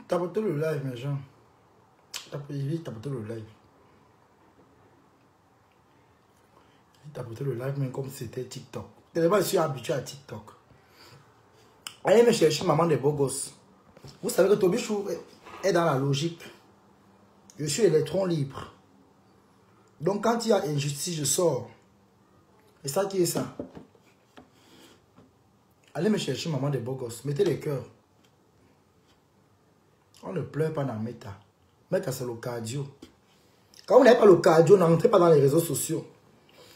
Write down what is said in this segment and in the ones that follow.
Tapoter le live, mes gens. Tapoter le live. Tapoter le live, même comme si c'était TikTok. Tellement je suis habitué à TikTok. Allez me chercher maman des beaux gosses. Vous savez que Tobichou est dans la logique. Je suis électron libre. Donc quand il y a injustice, je sors. Et ça qui est ça? Allez me chercher maman des beaux gosses. Mettez les cœurs. On ne pleure pas dans Meta. Meta, c'est le cardio. Quand vous n'avez pas le cardio, n'entrez pas dans les réseaux sociaux.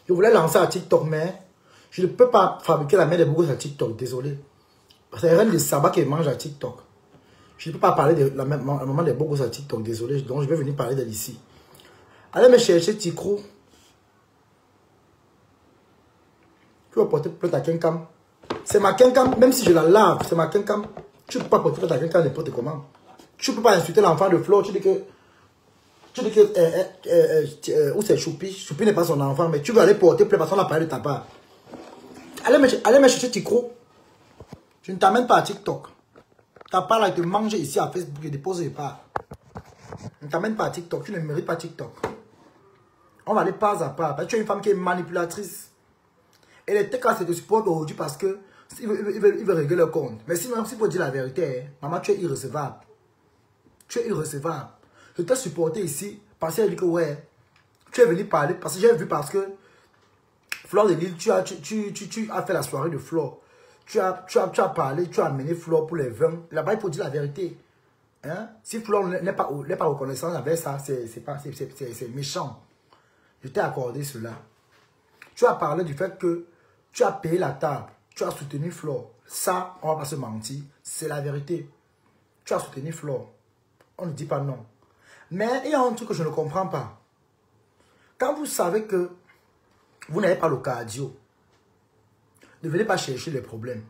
Je voulais lancer à TikTok, mais je ne peux pas fabriquer la main des beaux gosses à TikTok. Désolé. C'est rien de sabbat qui mange à TikTok. Je ne peux pas parler de la maman des beaux gosses à TikTok. Désolé. Donc, je vais venir parler d'elle ici. Allez me chercher Tikro. Tu vas porter plainte à Kenkam. C'est ma Kenkam. Même si je la lave, c'est ma Kenkam. Tu ne peux pas porter plainte à Kenkam n'importe comment. Tu ne peux pas insulter l'enfant de Flo. Tu dis que où c'est Choupi. Choupi n'est pas son enfant, mais tu veux aller porter plainte parce qu'on a parlé de ta part. Allez me chercher Tikro. Je ne t'amène pas à TikTok. Ta part là, il te mange ici à Facebook et dépose pas. Je ne t'amène pas à TikTok. Tu ne mérites pas TikTok. On va aller pas à pas. Parce que tu es une femme qui est manipulatrice. Et les TK, c'est te supportent aujourd'hui parce que ils veulent régler leur compte. Mais sinon, si pour dire la vérité, hein, maman, tu es irrecevable. Tu es irrecevable. Je t'ai supporté ici parce qu'elle dit que ouais, tu es venu parler. Parce que j'ai vu parce que Flore de Lille, tu as fait la soirée de Flore. Tu as parlé, tu as amené Flore pour les vins. Là-bas, il faut dire la vérité. Hein? Si Flore n'est pas reconnaissant avec ça, c'est méchant. Je t'ai accordé cela. Tu as parlé du fait que tu as payé la table. Tu as soutenu Flore. Ça, on ne va pas se mentir. C'est la vérité. Tu as soutenu Flore. On ne dit pas non. Mais il y a un truc que je ne comprends pas. Quand vous savez que vous n'avez pas le cardio, ne venez pas chercher les problèmes.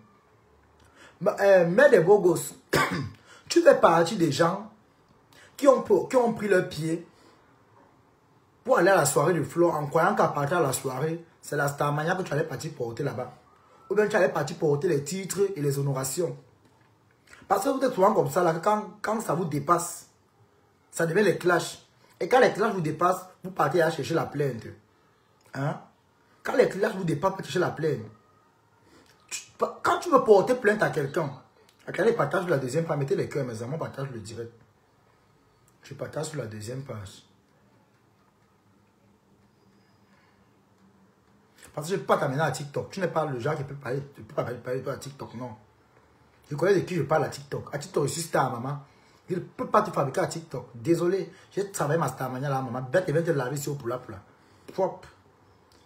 Mais des beaux gosses, tu fais partie des gens qui ont pris leur pied pour aller à la soirée de Flore en croyant qu'à partir de la soirée, c'est la Starmania que tu allais partir porter là-bas. Ou bien tu allais partir porter les titres et les honorations. Parce que vous êtes souvent comme ça, là, quand ça vous dépasse, ça devient les clashs. Et quand les clashs vous dépassent, vous partez à chercher la plainte. Hein? Quand les clashs vous dépassent, vous cherchez la plainte. Quand tu veux porter plainte à quelqu'un, regardez, partage sur la deuxième page, mettez les cœurs, mes amis, partage le direct. Je partage sur la deuxième page. Parce que je ne peux pas t'amener à TikTok. Tu n'es pas le genre qui peut parler, tu peux pas parler à TikTok, non. Je connais de qui je parle à TikTok. À TikTok, je suis star, maman. Je ne peux pas te fabriquer à TikTok. Désolé, j'ai travaillé ma star mania là, maman. Bête, elle vient te laver sur pour là. Propre.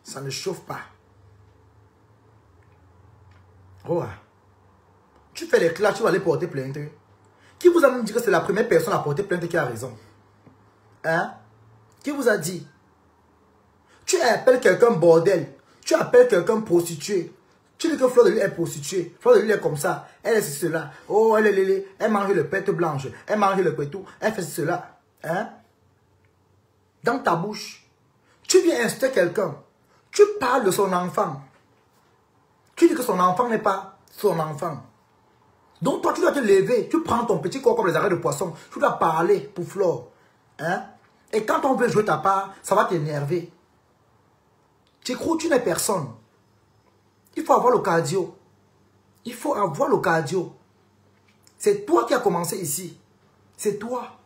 Ça ne chauffe pas. Oh. Tu fais les clashs, tu vas aller porter plainte. Qui vous a même dit que c'est la première personne à porter plainte qui a raison? Hein? Qui vous a dit? Tu appelles quelqu'un bordel. Tu appelles quelqu'un prostituée. Tu dis que Flore de Lille est prostituée. Flore de Lille est comme ça. Elle est cela. Oh, elle mange le pète blanche. Elle mange le pétou. Elle fait cela. Hein? Dans ta bouche. Tu viens insulter quelqu'un. Tu parles de son enfant. Tu dis que son enfant n'est pas son enfant. Donc toi, tu dois te lever. Tu prends ton petit corps comme les arrêts de poisson. Tu dois parler pour Flore. Hein? Et quand on veut jouer ta part, ça va t'énerver. Tu crois que tu n'es personne. Il faut avoir le cardio. Il faut avoir le cardio. C'est toi qui as commencé ici. C'est toi.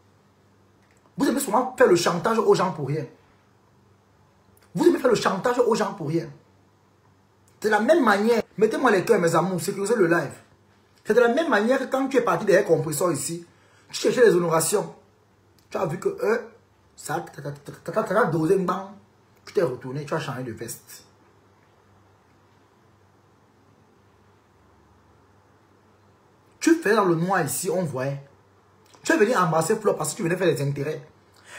Vous aimez souvent faire le chantage aux gens pour rien. Vous aimez faire le chantage aux gens pour rien. C'est de la même manière. Mettez-moi les cœurs, mes amours, sécurisez le live. C'est de la même manière que quand tu es parti derrière compresseur ici, tu cherchais les honorations. Tu as vu que eux, ça t'a dosé une banque. Tu t'es retourné, tu as changé de veste. Tu fais dans le noir ici, on voyait. Tu es venu embrasser Flo parce que tu venais faire les intérêts.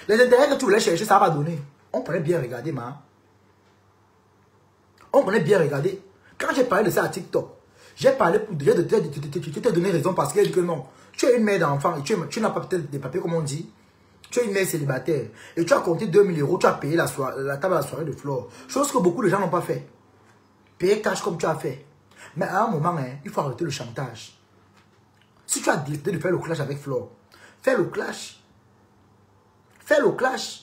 Les intérêts que tu voulais chercher, ça va donner. On connaît bien regarder, ma. On connaît bien regarder. Quand j'ai parlé de ça à TikTok, j'ai parlé pour déjà de te donner raison parce qu'elle dit que non. Tu es une mère d'enfant et tu n'as pas peut-être des papiers comme on dit. Tu es une mère célibataire et tu as compté 2000 €, tu as payé la table à la soirée de Flore. Chose que beaucoup de gens n'ont pas fait. Payer cash comme tu as fait. Mais à un moment, hein, il faut arrêter le chantage. Si tu as décidé de faire le clash avec Flore, fais le clash. Fais le clash.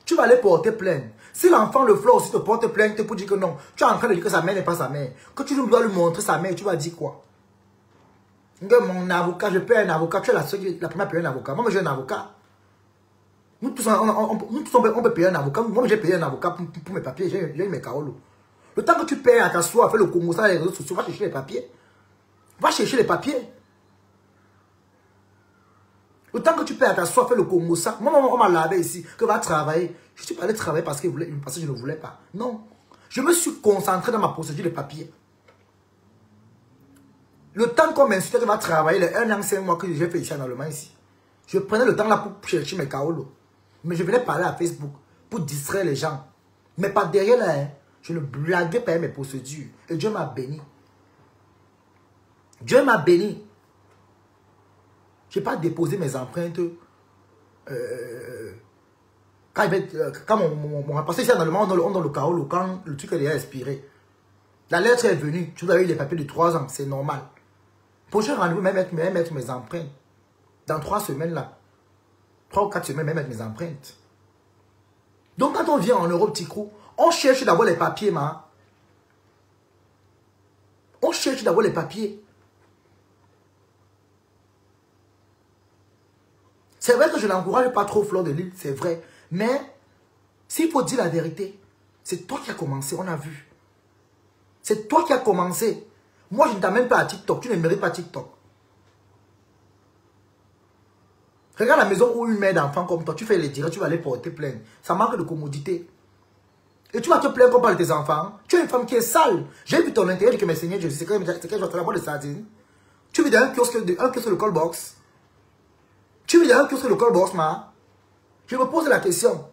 Tu vas aller porter plainte. Si l'enfant de Flore aussi te porte plainte pour dire que non, tu es en train de dire que sa mère n'est pas sa mère. Que tu dois lui montrer sa mère, tu vas dire quoi? Que mon avocat, je paie un avocat. Tu es la première à payer un avocat. Moi, j'ai un avocat. Nous tous, on peut payer un avocat. Moi, j'ai payé un avocat pour mes papiers. J'ai eu mes carolos. Le temps que tu payes à ta soie, fais le Congo, ça, les réseaux sociaux, va chercher les papiers. Va chercher les papiers. Le temps que tu payes à ta soif, fais le Congo ça. Moi, on m'a lavé ici, que va travailler. Je suis pas allé travailler parce que je ne voulais pas. Non. Je me suis concentré dans ma procédure de papier. Le temps qu'on m'insultait que va travailler, les 1 an, 5 mois que j'ai fait ici en Allemagne ici. Je prenais le temps là pour chercher mes caolos. Mais je venais parler à Facebook pour distraire les gens. Mais pas derrière là, hein, je ne blaguais pas mes procédures. Et Dieu m'a béni. Dieu m'a béni. Je n'ai pas déposé mes empreintes. Quand mon passé ici en Allemagne, on dans le chaos, quand le truc est déjà expiré. La lettre est venue. Tu as eu les papiers de 3 ans, c'est normal. Prochain rendez-vous, même mettre mes empreintes. Dans 3 semaines là. 3 ou 4 semaines, même mettre mes empreintes. Donc quand on vient en Europe, Ticrou, on cherche d'abord les papiers, ma. On cherche d'abord les papiers. C'est vrai que je n'encourage pas trop Flore de Lille, c'est vrai. Mais, s'il faut dire la vérité, c'est toi qui as commencé, on a vu. C'est toi qui as commencé. Moi, je ne t'amène pas à TikTok, tu ne mérites pas TikTok. Regarde la maison où une mère d'enfant comme toi, tu fais les directs, tu vas aller porter plainte. Ça manque de commodité. Et tu vas te plaindre qu'on parle de tes enfants. Tu es une femme qui est sale. J'ai vu ton intérêt que mes seigneurs, je sais que je vais te la boîte de sardines. Tu vis dans un kiosque de callbox. Tu vis dans un kiosque de callbox, ma. Je me pose la question.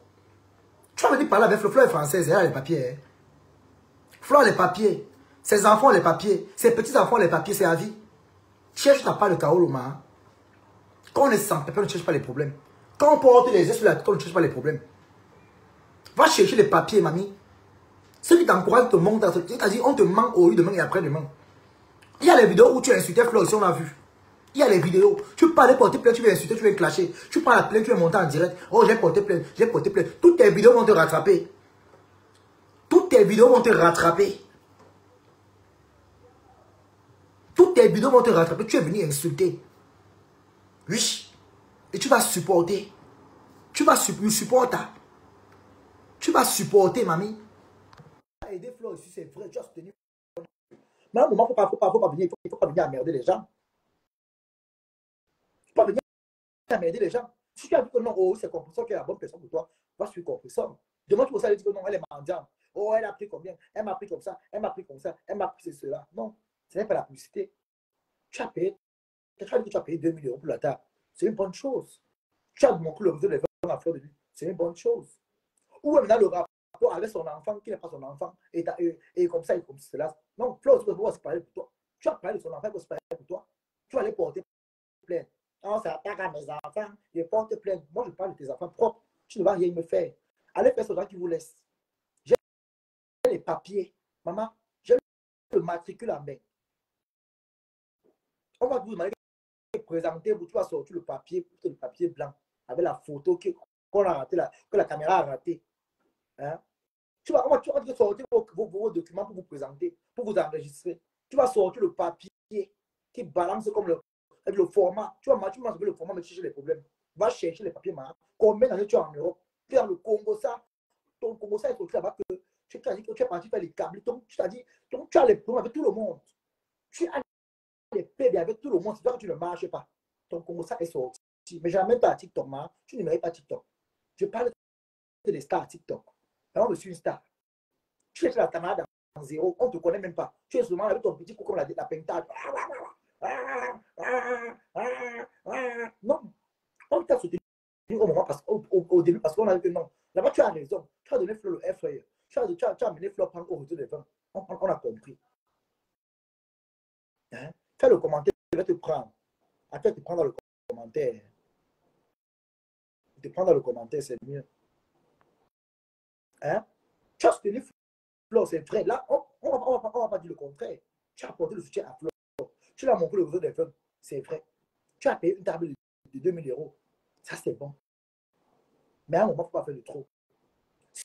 Tu vas venir parler avec Flore est française, elle a les papiers. Hein. Flore a les papiers. Ses enfants ont les papiers. Ses petits-enfants ont les papiers, c'est à vie. Cherche ta part de Kaolo, ma. Quand on est sans papier, on ne cherche pas les problèmes. Quand on porte les yeux sur la tête, on ne cherche pas les problèmes. Va chercher les papiers, mamie. Ceux qui t'encouragent te manquent. C'est-à-dire, on te manque au lieu demain et après-demain. Il y a les vidéos où tu insultais Flore, si on a vu. Il y a les vidéos. Tu parles porter plainte, tu veux insulter, tu veux clasher. Tu parles à plainte, tu veux monter en direct. Oh, j'ai porté plainte, j'ai porté plainte. Toutes tes vidéos vont te rattraper. Toutes tes vidéos vont te rattraper. Toutes tes vidéos vont te rattraper. Tu es venu insulter. Oui. Et tu vas supporter. Tu vas supporter. Tu vas supporter, mamie. Aider Flore ici, c'est vrai. Tu as soutenu. Mais à un moment, il ne faut pas venir. Il faut pas venir emmerder les gens. Il ne faut pas venir emmerder les gens. Si tu as vu que non, oh, c'est Compresseur qui est la bonne personne pour toi, va suivre Compresseur. Demain, tu vas aller dire que non, elle est mendiante. Oh, elle a pris combien? Elle m'a pris comme ça, elle m'a pris comme ça, elle m'a pris cela. Non, ce n'est pas la publicité. Tu as payé, tu as dit que tu as payé 2000 € pour la table. C'est une bonne chose. Tu as montré le réseau des ventes à Flore de Lille. C'est une bonne chose. Ou maintenant le rapport avec son enfant qui n'est pas son enfant et comme ça et comme cela. Non, Flore, tu peux parler pour toi. Tu as parlé de son enfant, il faut se parler pour toi. Tu vas aller porter plainte. Non, ça attaque à mes enfants. Je porte plainte. Moi, je parle de tes enfants propres. Tu ne vas rien me faire. Allez faire ce qui vous laisse. J'ai les papiers. Maman, j'ai le matricule en main. On va vous demander de présenter, tu vas sortir le papier blanc avec la photo qu'on a raté, que la caméra a raté. Hein? On va te sortir vos documents pour vous présenter, pour vous enregistrer. Tu vas sortir le papier qui balance comme le format. Tu vas le format, mais chercher les problèmes. Va chercher les papiers, combien d'années tu es en Europe? Tu es dans le Congo, ça. Ton Congo, ça, il faut là-bas que tu t'as dit que tu es parti faire les câbles. Donc, tu t'as dit, donc, tu as les problèmes avec tout le monde. Tu as les PB avec tout le monde. C'est toi que tu ne marches pas. Ton Congo, ça est sorti. Mais jamais pas à TikTok, tu ne mérites pas TikTok. Je parle des stars à TikTok. Alors, je suis une star. Tu es la camarade en zéro, on ne te connaît même pas. Tu es souvent avec ton petit coup comme la pentade. Non, on t'a soutenu au moment au début parce qu'on a dit que non. Là-bas, tu as raison. Tu as donné Flo le F. Tu as amené Flo prendre au retour des vins. On a compris. Hein? Fais le commentaire, je vais te prendre. Après, te prendre dans le commentaire. Te prendre dans le commentaire, c'est mieux. Hein? Tu as soutenu Flo, c'est vrai. Là, on va pas dire le contraire. Tu as apporté le soutien à Flo. Tu l'as montré le réseau des femmes. C'est vrai. Tu as payé une table de 2000 €. Ça, c'est bon. Mais à un moment, il ne faut pas faire de trop. Si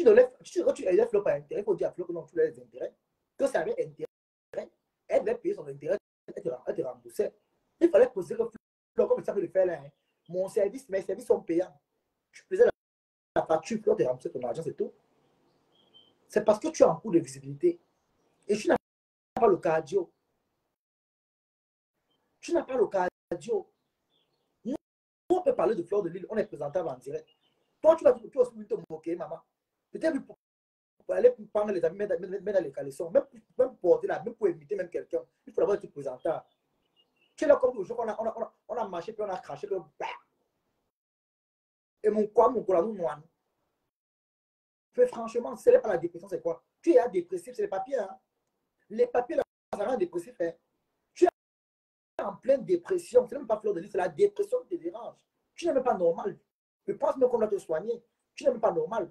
tu aides Flo par intérêt, il faut dire à Flo que non, tu as des intérêts. Que ça avait intérêt, elle devait payer son intérêt, elle te remboursait. Il fallait poser que Flo, comme ça peut le faire là. Hein. Mes services sont payants. Tu faisais la facture, Flo te remboursait ton argent, c'est tout. C'est parce que tu as un coût de visibilité. Et tu n'as pas le cardio. Tu n'as pas le cardio. Nous, on peut parler de Fleur de Lille, on est présentable en direct. Toi, tu vas aussi te moquer, maman. Peut-être pour aller prendre les amis, mettre dans les caleçons, même pour porter là, même pour inviter même quelqu'un, il faut d'abord être présentable. Tu es là comme toujours, on a marché, puis on a craché, puis et mon quoi, nous noie. Franchement, ce n'est pas la dépression, c'est quoi? Tu es dépressif, c'est les papiers. Hein? Les papiers, là, ça rend dépressif. Hein? Tu es en pleine dépression, c'est même pas Fleur de Lys, c'est la dépression qui te dérange. Tu n'es même pas normal. Je pense même qu'on doit te soigner. Tu n'es même pas normal.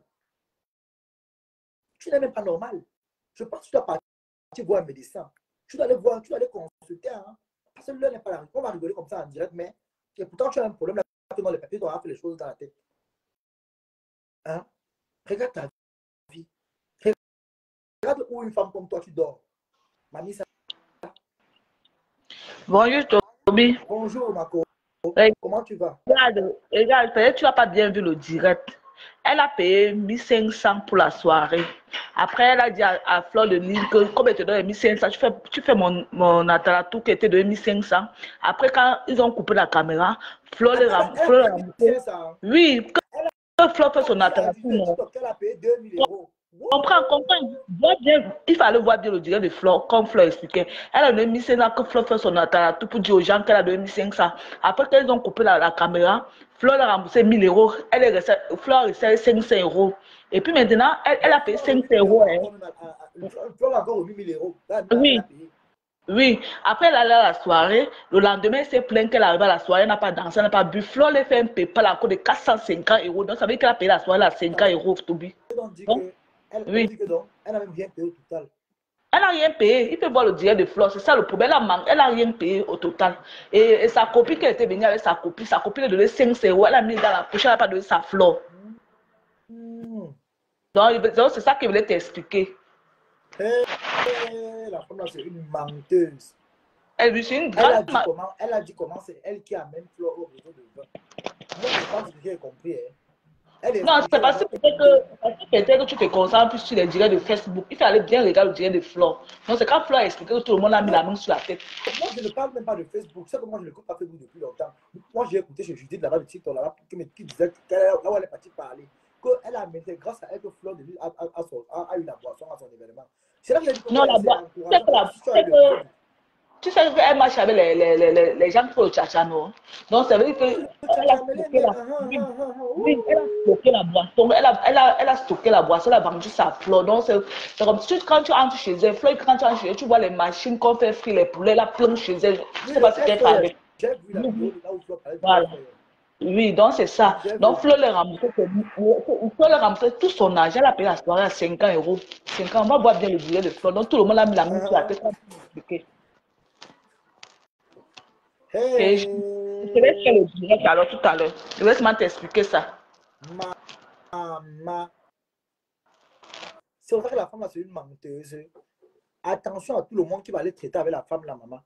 Tu n'es même pas normal. Je pense que tu dois partir voir un médecin. Tu dois aller voir, tu dois aller consulter. Hein? Parce que l'heure n'est pas là. On va rigoler comme ça en direct, mais et pourtant tu as un problème là, dans les papiers, tu dois faire les choses dans la tête. Hein? Regarde ta vie. Regarde où une femme comme toi, tu dors. Mamie, ça. Bonjour, Toby. Bonjour, Marco. Comment tu vas? Regarde, peut-être tu n'as pas bien vu le direct. Elle a payé 1500 pour la soirée. Après, elle a dit à Fleur de Lys que comme elle te donne 1500, tu fais mon atalatou qui était de 1500. Après, quand ils ont coupé la caméra, Fleur les remboursé. Oui, que Fleur fait son atalatou. Elle a payé 2000 €. Comprends. Il fallait voir bien le direct de Fleur, comme Fleur expliquait. Elle a donné 1500 que Fleur fait son atalatou pour dire aux gens qu'elle a donné 1500. Après, quand ils ont coupé la caméra, Fleur a remboursé 1000 €. Fleur a resté 500 €. Et puis maintenant, elle a payé 500 €. Hein. Fleur a encore remis 1000 €. Oui. Oui, après elle allait à la soirée, le lendemain, elle s'est plainte qu'elle arrive à la soirée, elle n'a pas dansé, elle n'a pas bu. Fleur lui fait un PayPal à cause de 450 €. Donc, ça veut dire qu'elle a payé la soirée à 50 €, Toby. Oui. Elle n'a même rien payé au total. Elle n'a rien payé. Il peut voir le direct de Fleur. C'est ça le problème. Elle n'a rien payé au total. Et sa copine qui était venue avec sa copine a donné 500 €. Elle a mis dans la poche, elle n'a pas donné sa Fleur. Donc, c'est ça qu'il voulait t'expliquer. La femme là, c'est une menteuse. Elle a dit comment c'est elle qui amène Fleur au réseau de vin. Moi, je pense que j'ai compris. Hein. Non, c'est parce que peut-être que tu te concentres plus sur les directs de Facebook. Il fallait bien regarder le direct de Fleur. Donc, c'est quand Fleur a expliqué que tout le monde a mis la main sur la tête. Moi, je ne parle même pas de Facebook. C'est que moi, je ne n'écoute pas Facebook depuis longtemps. Moi, j'ai écouté chez Judith là-bas, le TikTok là-bas, qui disait qu'elle est partie parler. Qu'elle a mené, grâce à elle, que Fleur de Lys a eu la boisson à son événement. C'est là qu'il a dit que non, la boisson. Tu sais qu'elle marche avec les gens qui font le tchatchano. Donc, ça veut dire qu'elle a stocké la boisson. Elle a stocké la boisson, elle a vendu sa Fleur. Donc, c'est comme si quand tu entres chez elle, Fleur, quand tu entres chez elle, tu vois les machines qu'on fait frire les poulets, la plein chez elle. Je ne sais pas ce qu'elle fait avec. J'ai vu la vidéo là où Fleur parlait. Voilà. Oui, donc c'est ça. Donc, Fleur les remboursé tout son argent. Elle a payé la soirée à 50 €. 50, on va voir bien le billet de Fleur. Donc, tout le monde a mis la main sur la tête. Et je te laisse faire le direct alors tout à l'heure. Laisse-moi t'expliquer ça. Maman. C'est vrai que la femme là, c'est une menteuse. Attention à tout le monde qui va aller traiter avec la femme, la maman.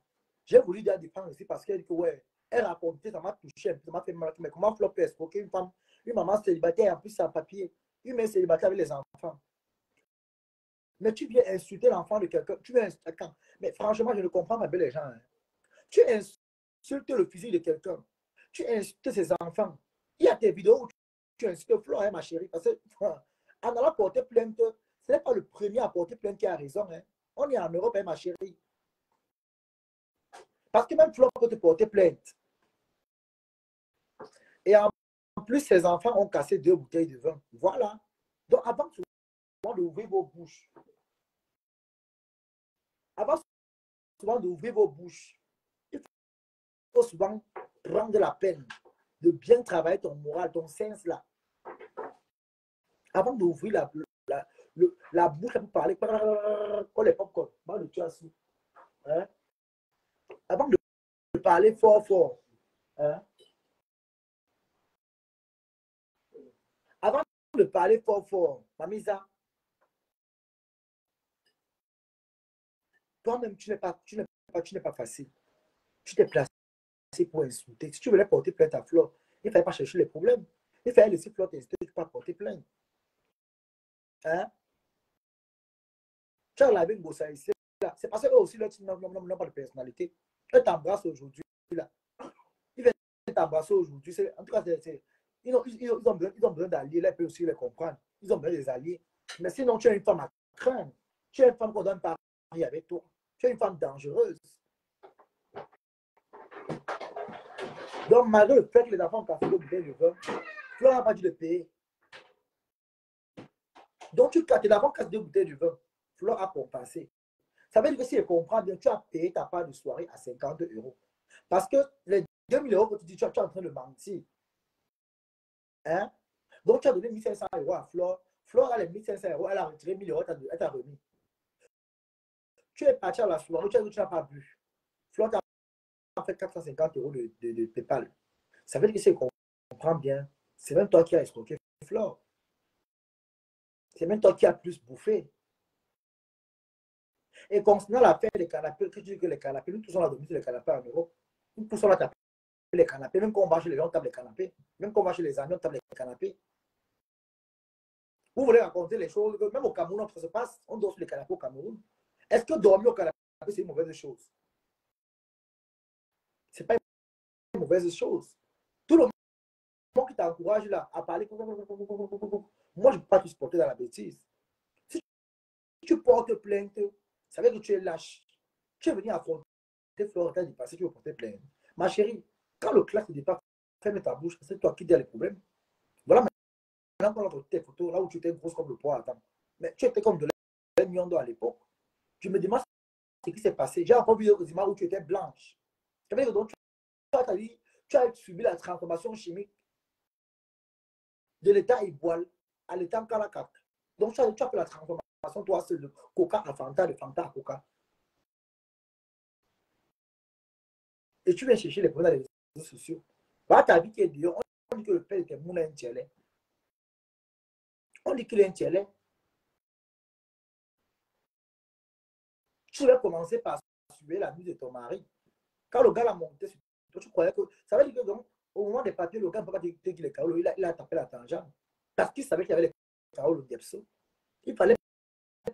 J'ai voulu dire défendre ici parce qu'elle dit que ouais, elle racontait, ça m'a touché, ça m'a fait mal. Mais comment Flo peut escroquer une femme, une maman célibataire, en plus sans papier, une mère célibataire avec les enfants. Mais tu viens insulter l'enfant de quelqu'un, tu viens insulter quelqu'un. Mais franchement, je ne comprends pas les gens. Hein. Tu insultes le physique de quelqu'un, tu insultes ses enfants. Il y a des vidéos où tu insultes Flo, hein, ma chérie, parce que en allant porter plainte, ce n'est pas le premier à porter plainte qui a raison. Hein. On est en Europe, hein, ma chérie. Parce que même Flo peut te porter plainte. Et en plus, ses enfants ont cassé 2 bouteilles de vin. Voilà. Donc, avant souvent d'ouvrir vos bouches, avant souvent d'ouvrir vos bouches, il faut souvent prendre la peine de bien travailler ton moral, ton sens là. Avant d'ouvrir la bouche pour parler, comme les popcorn, hein? Avant de parler fort, fort. Hein? Avant de parler fort, fort, Mamisa, toi-même, tu n'es pas facile. Tu t'es placé pour insulter. Si tu voulais porter plainte à Flore, il ne fallait pas chercher les problèmes. Il fallait laisser Flore t'insulter, tu ne peux pas porter plainte. Hein? Tu as lavé une bossa ici. C'est parce qu'eux aussi, là, n'ont pas de personnalité. Eux t'embrassent aujourd'hui. Ils viennent t'embrasser aujourd'hui. En tout cas, ils ont besoin d'alliés. Là, ils peuvent aussi les comprendre. Ils ont besoin des alliés. Mais sinon, tu es une femme à craindre. Tu es une femme qu'on donne pas avec toi. Tu es une femme dangereuse. Donc, malgré le fait que les enfants ont cassé le bouteille de vin, Flore n'a pas dû le payer. Donc, tes enfants cassent 2 bouteilles de vin. Flore a compensé. Ça veut dire que si je comprends bien, tu as payé ta part de soirée à 50 €. Parce que les 2 000 € que tu dis, tu es en train de mentir. Hein? Donc, tu as donné 1 500 € à Flore. Flore a les 1 500 €, elle a retiré 1 000 €, elle t'a remis. Tu es parti à la soirée, tu n'as pas bu. Flore t'a fait 450 € de PayPal. Ça veut dire que si je comprends bien, c'est même toi qui as escroqué Flore. C'est même toi qui as plus bouffé. Et concernant l'affaire des canapés, que tu dis que les canapés, nous tous on a dormi sur les canapés en Europe. Nous tous on a tapé les canapés. Même quand on va chez les gens, on tape les canapés. Même quand on va chez les amis, on tape les canapés. Vous voulez raconter les choses, même au Cameroun, ça se passe, on dort sur les canapés au Cameroun. Est-ce que dormir au canapé, c'est une mauvaise chose? Ce n'est pas une mauvaise chose. Tout le monde qui t'encourage là à parler, moi je ne peux pas te supporter dans la bêtise. Si tu portes plainte, ça veut dire que tu es lâche. Tu es venu affronter Flore, tu as dépassé, tu veux porter plainte. Ma chérie, quand le clash ne dépasse, ferme ta bouche, c'est toi qui dis les problèmes. Voilà maintenant qu'on a pris tes photos, là où tu étais grosse comme le poids à temps. Mais tu étais comme de l'Miondo à l'époque. Je me demande ce qui s'est passé. J'ai encore vu des images où tu étais blanche. Ça veut dire que donc, tu as subi la transformation chimique de l'état Iboile à l'état Kalakak. Donc, tu as fait la transformation, toi, c'est de Coca à Fanta, de Fanta à Coca. Et tu viens chercher les problèmes dans les réseaux sociaux. Bah, ta vie qui est dehors, on dit que le père était moulin un tielé. On dit qu'il est un tielé. Tu vas commencer par suivre la nuit de ton mari. Quand le gars l'a monté sur toi, tu croyais que. Ça veut dire que donc, au moment des papiers, le gars ne peut pas dire qu'il est KO, il a tapé la tangente. Parce qu'il savait qu'il y avait les KO, le Depso. Il fallait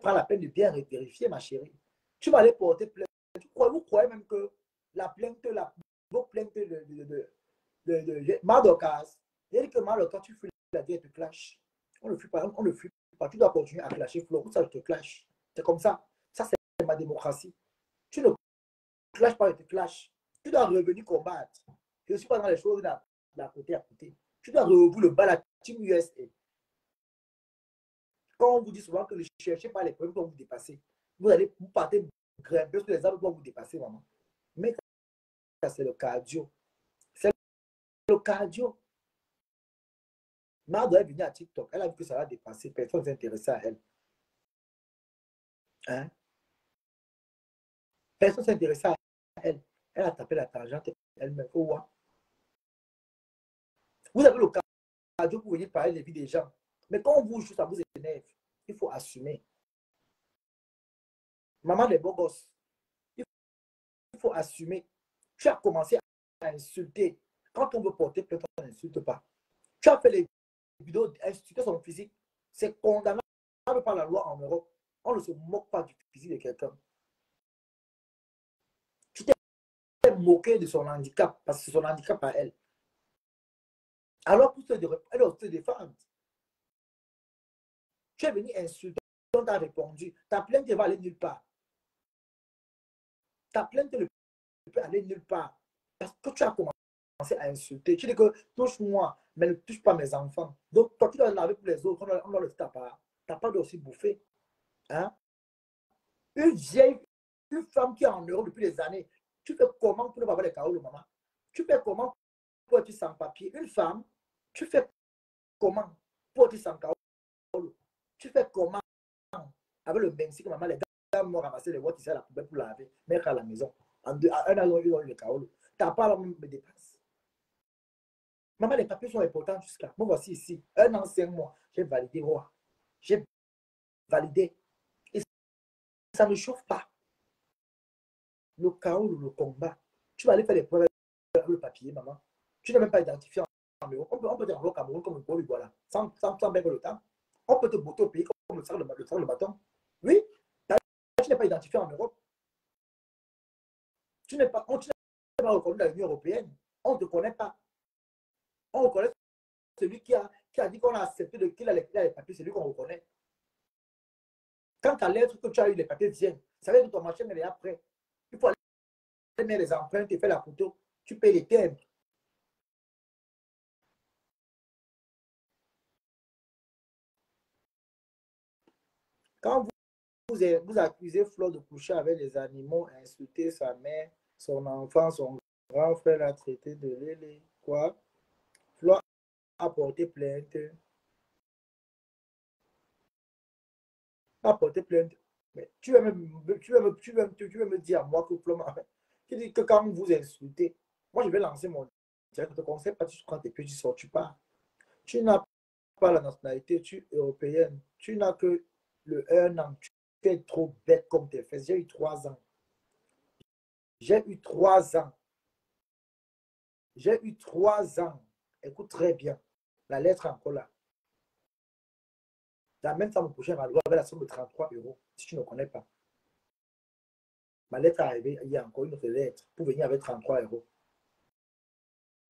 prendre la peine de bien vérifier, ma chérie. Tu vas aller porter plainte. Vous croyez même que la plainte, vos plaintes de Mardokas, il dit que Mardokas, tu fuis la vie, elle te clash. On ne fuit pas, on ne fuit pas. Tu dois continuer à clasher Flo. Ça, je te clash. C'est comme ça. Ça, c'est ma démocratie. Tu ne clashes pas, je te clash. Tu dois revenir combattre. Je ne suis pas dans les choses d'à côté à côté. Tu dois revenir le bal à Team USA. Quand on vous dit souvent que ne cherchez pas les problèmes pour vous dépasser, vous partez grimper sur les arbres pour vous dépasser, maman. Mais ça, c'est le cardio. C'est le cardio. Mardo est venue à TikTok. Elle a vu que ça va dépasser. Personne ne s'est intéressé à elle. Hein? Personne ne s'est intéressé à elle. Elle a tapé la tangente. Elle-même. Vous avez le cardio pour venir parler des vies des gens. Mais quand on vous joue, ça vous énerve. Il faut assumer. Maman des beaux gosses. Il faut assumer. Tu as commencé à insulter. Quand on veut porter plainte, on n'insulte pas. Tu as fait les vidéos insulter son physique. C'est condamnable par la loi en Europe. On ne se moque pas du physique de quelqu'un. Tu t'es moqué de son handicap parce que c'est son handicap à elle. Alors que elle doit se défendre. Tu es venu insulter, on t'a répondu. Ta plainte ne va aller nulle part. Ta plainte ne peut aller nulle part. Parce que tu as commencé à insulter. Tu dis que touche-moi, mais ne touche pas mes enfants. Donc, toi, tu dois laver pour les autres. On doit le faire part. Tu n'as pas de aussi bouffer. Hein? Une vieille, une femme qui est en Europe depuis des années, tu fais comment pour ne pas avoir les caolos, maman? Tu fais comment pour être sans papier? Une femme, tu fais comment pour être sans caolos? Tu fais comment avec le même que maman, les gars m'ont ramassé les watts ici à la poubelle pour laver, mettre à la maison. Un an, ils ont eu le caolos. Tu n'as pas la même dépense. Maman, les papiers sont importants jusqu'à. Moi, voici ici, 1 an, 5 mois, j'ai validé, roi. J'ai validé. Et ça ne chauffe pas. Le chaos, le combat. Tu vas aller faire des preuves avec le papier, maman. Tu n'as même pas identifié en Europe. On peut te renvoyer au Cameroun comme le Pôle, voilà. Sans perdre le temps. On peut te botter au pays comme le sang de bâton. Oui, tu n'es pas identifié en Europe. Tu n'es pas reconnu dans l'Union européenne. On ne te connaît pas. On reconnaît celui qui a dit qu'on a accepté qu'il a les papiers, c'est lui qu'on reconnaît. Quand ta lettre que tu as eu, les papiers viennent, ça veut dire que ton machin est après. Il faut aller mettre les empreintes et faire la photo. Tu payes les thèmes. Quand vous accusez Flo de coucher avec les animaux, insulter sa mère, son enfant, son grand frère l'a traité de lélé. Quoi? Flo a porté plainte. A porté plainte. Mais tu veux me dire à moi que Flo tu dis que quand vous insultez, moi je vais lancer mon direct. Je te conseille pas, tu prends tes pieds, tu sors, tu pars. Tu n'as pas la nationalité, tu es européenne. Tu n'as que le 1 an. Tu es trop bête comme tes fesses. J'ai eu 3 ans. J'ai eu 3 ans. J'ai eu 3 ans. Écoute très bien. La lettre est encore là. La même femme prochaine va avec la somme de 33 euros, si tu ne connais pas. Ma lettre est arrivée, il y a encore une autre lettre pour venir avec 33 euros.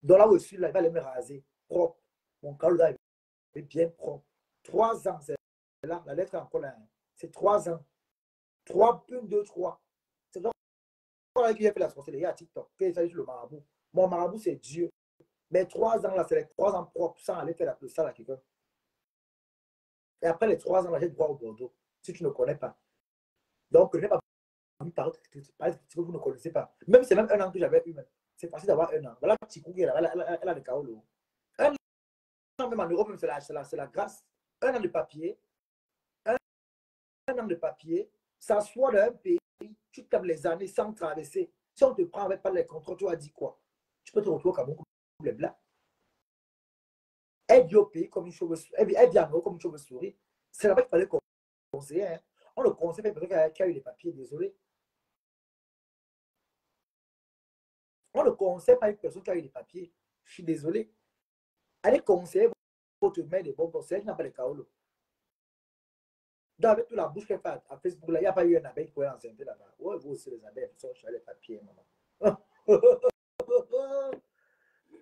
Donc là où je suis, là, il va aller me raser. Propre. Mon calme là, il est bien propre. 3 ans, c'est là. La lettre est encore là. C'est 3 ans. 3, 1, 2, 3. C'est donc là qu'il a fait la sorcellerie à TikTok. Qu'il s'agit le marabout. Mon marabout, c'est Dieu. Mais 3 ans, là, c'est les 3 ans propres sans aller faire le sale à quelqu'un. Et après les 3 ans, là, j'ai droit au Bordeaux. Si tu ne connais pas. Donc, je n'ai pas parler que vous ne connaissez pas. Même c'est même 1 an que j'avais eu. C'est facile d'avoir 1 an. Voilà, petit coup, elle a le chaos. 1 an, même en Europe, c'est la grâce. 1 an de papier. 1 an de papier. S'asseoir dans un pays, tu tapes les années sans traverser. Si on te prend avec pas les contrôles, tu vas dire quoi? Tu peux te retrouver au Cameroun comme les blancs. Elle dit au pays comme une chauve-souris. Elle dit en Europe comme une chauve-souris. C'est là-bas qu'il fallait conseiller. Hein. On le conseille pour quelqu'un qui a eu les papiers, désolé. On ne conseille pas une personne qui a eu les papiers. Je suis désolé. Allez conseiller votre mère des bons conseils, n'a pas les kaolos. Avec toute la bouche qu'elle fait à Facebook, il n'y a pas eu un abeille qui est enceinte là-bas. Ouais, vous aussi, les abeilles, sont sur les papiers, maman.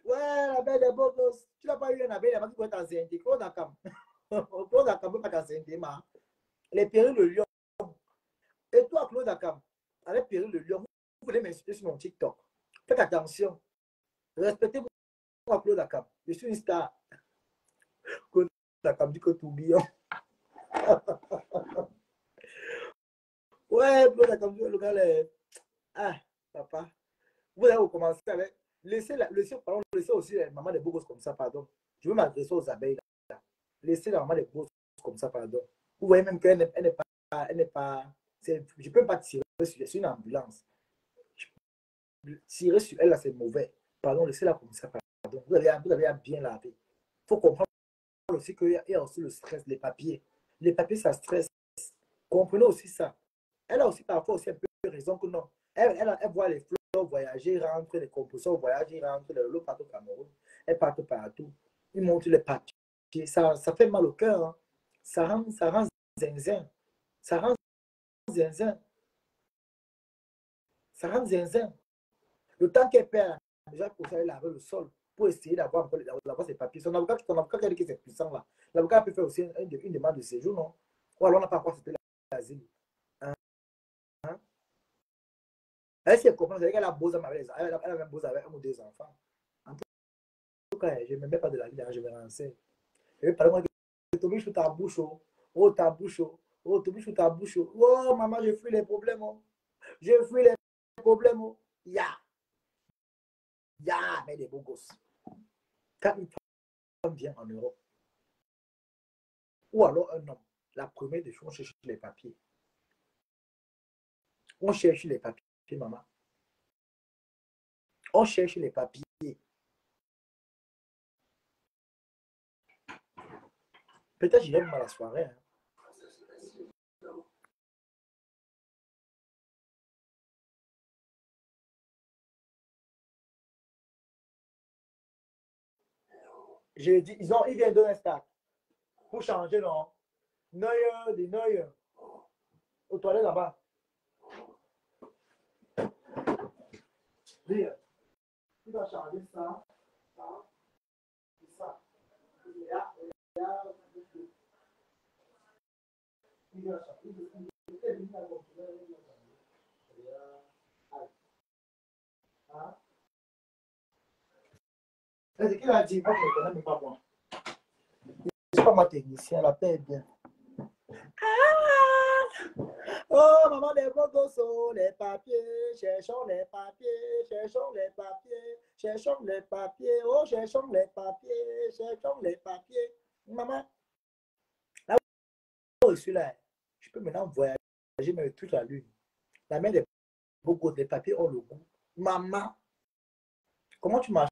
Ouais, l'abeille des bons gosses. Tu n'as pas eu un abeille là-bas qui peut être enceinte. Claude Akam. Claude Akam ne peut pas t'enceinte, ma. Les périls de lion. Et toi, Claude Akam, avec périls de lion, vous voulez m'insulter sur mon TikTok. Faites attention. Respectez-moi, Claude Akam. Je suis une star. Claude Akam dit que tourbillon. Ouais, Claude Akam dit que le gars est. Ah, papa. Vous allez recommencer avec. Laissez aussi la maman des beaux gosses comme ça, pardon. Je veux m'adresser aux abeilles. Là. Laissez la maman des beaux gosses comme ça, pardon. Vous voyez même qu'elle n'est pas. Je ne peux pas tirer sur une ambulance. Tirer sur elle, là, c'est mauvais. Pardon, laissez-la comme ça, pardon. Vous avez à bien laver. Il faut comprendre aussi qu'il y a aussi le stress, les papiers. Les papiers, ça stresse. Comprenez aussi ça. Elle a aussi parfois aussi un peu raison que non. Elle voit les fleurs voyager, rentrer, les composants voyager, rentrer, les lots partent au Cameroun. Elle part partout. Ils montrent les papiers. Ça fait mal au cœur. Hein. Ça rend zinzin. Ça rend zinzin. Ça rend zinzin. Le temps qu'elle perd, déjà pour ça, elle laver le sol pour essayer d'avoir ses papiers. Son avocat qui a dit que c'est puissant là. L'avocat peut faire aussi une demande de séjour, non? Ou alors on n'a pas quoi, c'était l'asile. Hein? Elle s'est comprendre, c'est qu'elle a beau avec elle a même beau avec un ou deux enfants. En tout cas, je ne me mets pas de la vie, je me renseigne. Je vais parler de Tobi sous ta bouche. Oh, ta bouche. Oh, Tobi sous ta bouche. Oh, maman, je fuis les problèmes. Oh. Je fuis les problèmes. Oh. Ya. Ya, mais des beaux gosses. Quand une femme vient en Europe, ou alors un homme, la première des choses, on cherche les papiers. On cherche les papiers, maman. On cherche les papiers. Peut-être j'irai même à la soirée. Hein. J'ai dit, ils viennent donner un stack pour changer, non? Neuer, des neuers. Aux toilettes là-bas. Dire, tu vas changer ça, ça, et ça. Et là, il va changer. C'est qu'il a dit, moi je ne connais même pas moi. Je ne suis pas moi technicien, la paix est bien. Oh, maman des beaux gosses, les papiers, cherchons les papiers, cherchons les papiers, cherchons les papiers, oh, cherchons les papiers, cherchons les papiers. Maman, là où je suis là, je peux maintenant voyager, mais toute la lune. La main des beaux gosses, les papiers ont le goût. Maman, comment tu marches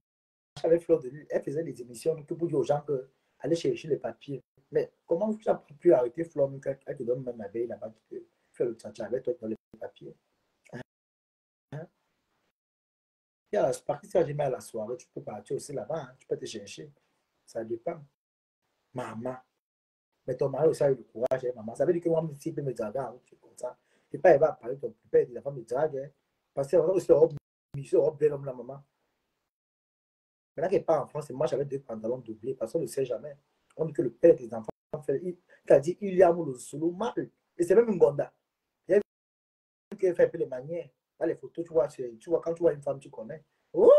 avec Fleur de Lune? Elle faisait des émissions pour dire aux gens que aller chercher les papiers. Mais comment tu as pu arrêter Fleur elle te donne même la veille là-bas qui peut faire le tchatcha avec toi dans les papiers? Hein? Et à la partie, si jamais à la soirée, tu peux partir aussi là-bas, hein, tu peux te chercher. Ça dépend. Maman. Mais ton mari aussi a eu le courage, hein, maman. Ça veut dire que moi, si il peut me draguer, hein, c'est comme ça. Je ne vais pas parler de ton père, il va me draguer. Hein, parce que c'est Europe belle homme, la maman. Maintenant qu'elle part en France, et moi, j'avais deux pantalons doublés, parce qu'on ne sait jamais. On dit que le père des enfants fait, il a dit, il y a le solo mal. Et c'est même une gonda. Il y a vu qu'elle fait un peu les manières. Dans les photos, tu vois, quand tu vois une femme, tu connais. Ouh!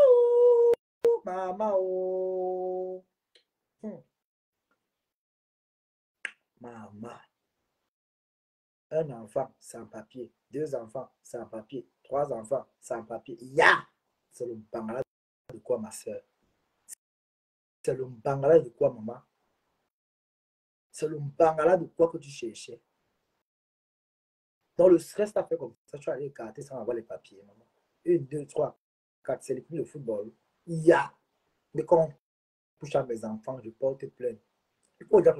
Maman, oh. Maman. Un enfant sans papier, deux enfants sans papier, trois enfants sans papier. Ya! C'est le bangala de quoi, ma soeur? C'est le bangala de quoi, maman? C'est le bangala de quoi que tu cherchais? Donc, le stress t'a fait comme ça. Tu vas aller écarter sans avoir les papiers, maman. Une, deux, trois, quatre, c'est l'équipe de football. Ya! Mais quand on touche à mes enfants, je porte plainte. Il faut dire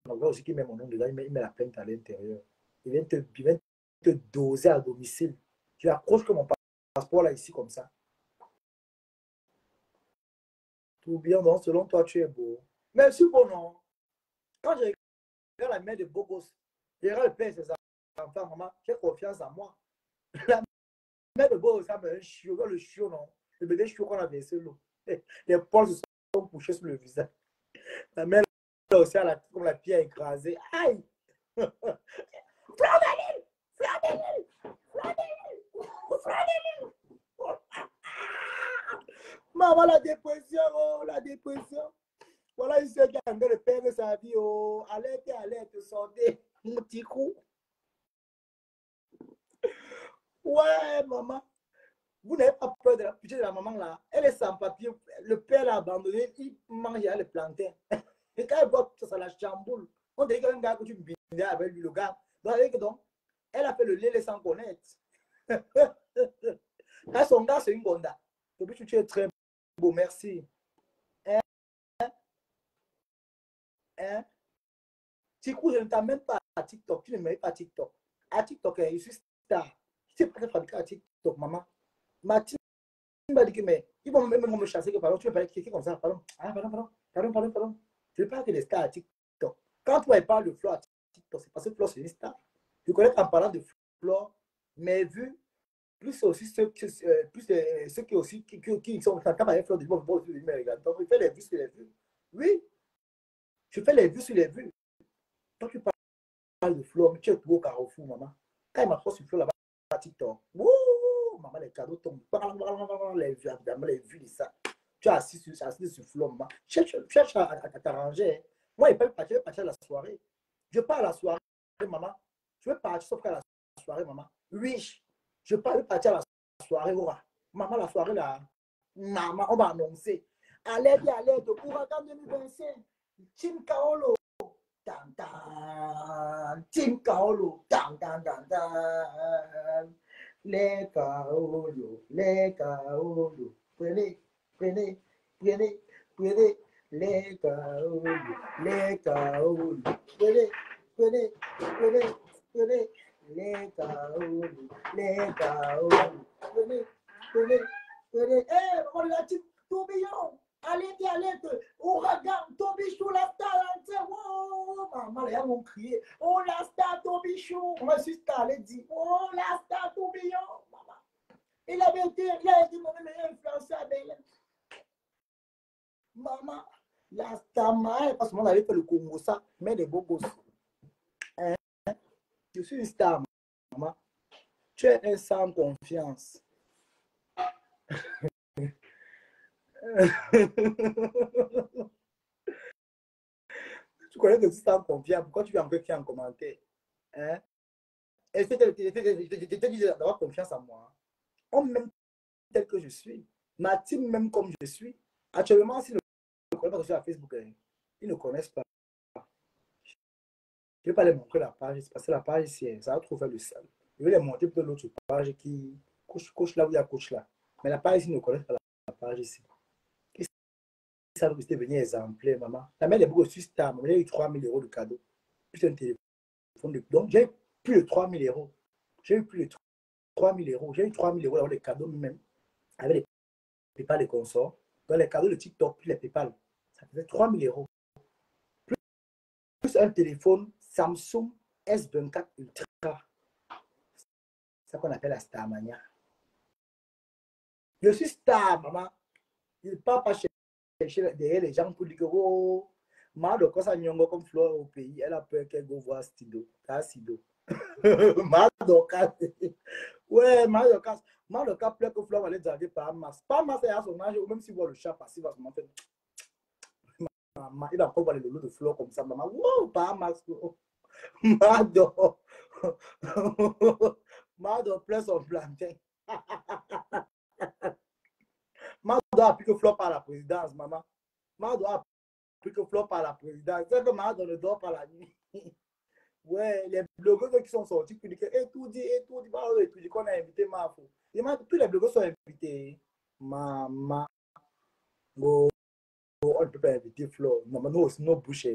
aussi qu'il met mon nom dedans, il met la plainte à l'intérieur. Il vient te doser à domicile. Tu accroches que mon passeport là, ici, comme ça. Tout bien, donc, selon toi, tu es beau. Mais si bon, non. Quand je regarde la mère de beaux gosses, je regarde le père de ses enfants, maman, j'ai confiance en moi. La mère de beaux gosses, ça me un chiot, le chiot, non. Le bébé chiot qu'on a versé l'eau. Les poils se sont couchés sur le visage. La mère là aussi, comme la pierre écrasée. Aïe! Fleur de Lille! Fleur de Lille! Fleur de Lille! Fleur de Lille! Maman, la dépression, oh, la dépression. Voilà, il s'est qui a en train de perdre sa vie. Oh, alerte, sortez. Mon petit coup. Ouais, maman. Vous n'avez pas peur de la pitié de la maman là. Elle est sans papier. Le père l'a abandonné. Il mange le plantain. Et quand elle voit ça la chamboule. On dirait qu'un gars que tu me avec lui, le gars. Donc, elle a fait le lait sans connaître. Quand son gars, c'est une gonda. Depuis tu es très beau, merci. Hein? Hein? Tikou, je ne t'amène pas à TikTok. Tu ne m'aimes pas à TikTok. À TikTok, je suis star. Tu sais pas fabriquer à TikTok, maman. Ma team m'a dit que, mais ils vont même me chasser que, pardon, tu veux parler quelqu'un comme ça, pardon. Ah, pardon. Je veux pas que les stars à TikTok. Quand toi, il parle de Flo à TikTok, c'est parce que Flo, c'est une star. Je connais en parlant de Flo, mais vu, plus aussi ceux qui aussi, qui sont en avec Flo, donc je fais les vues sur les vues. Oui, je fais les vues sur les vues. Quand tu parles de Flo, tu es tout au carrefour, maman. Quand il m'approche sur Flo là-bas à TikTok, wouh, maman, les cadeaux tombent. Les vues de ça. Tu es assis sur Flo, maman. Cherche à t'arranger. Moi, je ne peux pas partir à la soirée. Je pars à la soirée, maman. Je veux partir sauf qu'à la soirée, maman. Oui, je veux partir à la soirée, maman, la soirée là, maman, on va annoncer. À l'aide, ouragan 2025, Tim Kaolo. Dan, dan, Tim Kaolo. Dan, dan, dan, dan. Les Kaolo, les Kaolo. Prenez, les Kaolo, les Kaolo. Prenez, les Kaolo, les Kaolo. Prenez. Eh, on l'a dit, tourbillon. Allez, ouragan, Tobichou, la star, oh, maman, les gens vont crier, oh, la star, Tobichou, moi, je suis star, elle dit, oh, la star, tourbillon, maman. Il a été mon meilleur influenceur, maman, la star, parce que moi, on avait fait le Congo, ça, mais des beaux gosses. Hein? Je suis une star, maman. Tu es un sans confiance. Tu connais que tu sens confiant, pourquoi tu es un peu fier en commentaire? Hein? Et je te dis d'avoir confiance en moi. On m'aime tel que je suis. Ma team m'aime comme je suis. Actuellement, s'ils ne connaissent pas que je suis à Facebook, ils ne connaissent pas. Je ne vais pas les montrer la page, parce que la page ici, ça va trouver le sale. Je vais les montrer pour l'autre page qui coach là où il y a coach là. Mais la page ici, ils ne connaissent pas la page ici. Ils savent que c'était venu exemplaire, maman. La mère est beaucoup sur star, maman. J'ai eu 3 000 € de cadeau. Puis un téléphone. Donc, j'ai eu plus de 3 000 €. J'ai eu plus de 3 000 €. J'ai eu 3 000 € de cadeaux même. Avec les PayPal et consorts. Dans les cadeaux de TikTok, puis les PayPal. Ça faisait 3 000 €. Plus un téléphone Samsung S24 Ultra. C'est ça qu'on appelle la Starmania. Je suis star, maman. Il ne part pas chercher derrière les gens pour dire que, oh, Madoka ça nyongo comme fleur au pays. Elle a peur qu'elle go voir Stido. Sido. Madoka. Ouais, Madoka pleure que fleur va aller draguer par masse. Par masse, elle a son âge, ou même si vous voit le chat passif, va se montrer. Il va pas voir les loulous de fleur comme ça, maman. Wow, par masse. Mado pleure son plantain. Mado a plus que fleur par la présidence, maman. Mado a plus que fleur par la présidence. C'est que Mado ne dort pas la nuit. Ouais, les blogueurs qui sont sortis, qui disent et tout dit, qu'on a invité Mafo. Tous les blogueurs sont invités. Maman. Oh, on ne peut pas inviter Flo. Maman, nous aussi, nos bouches.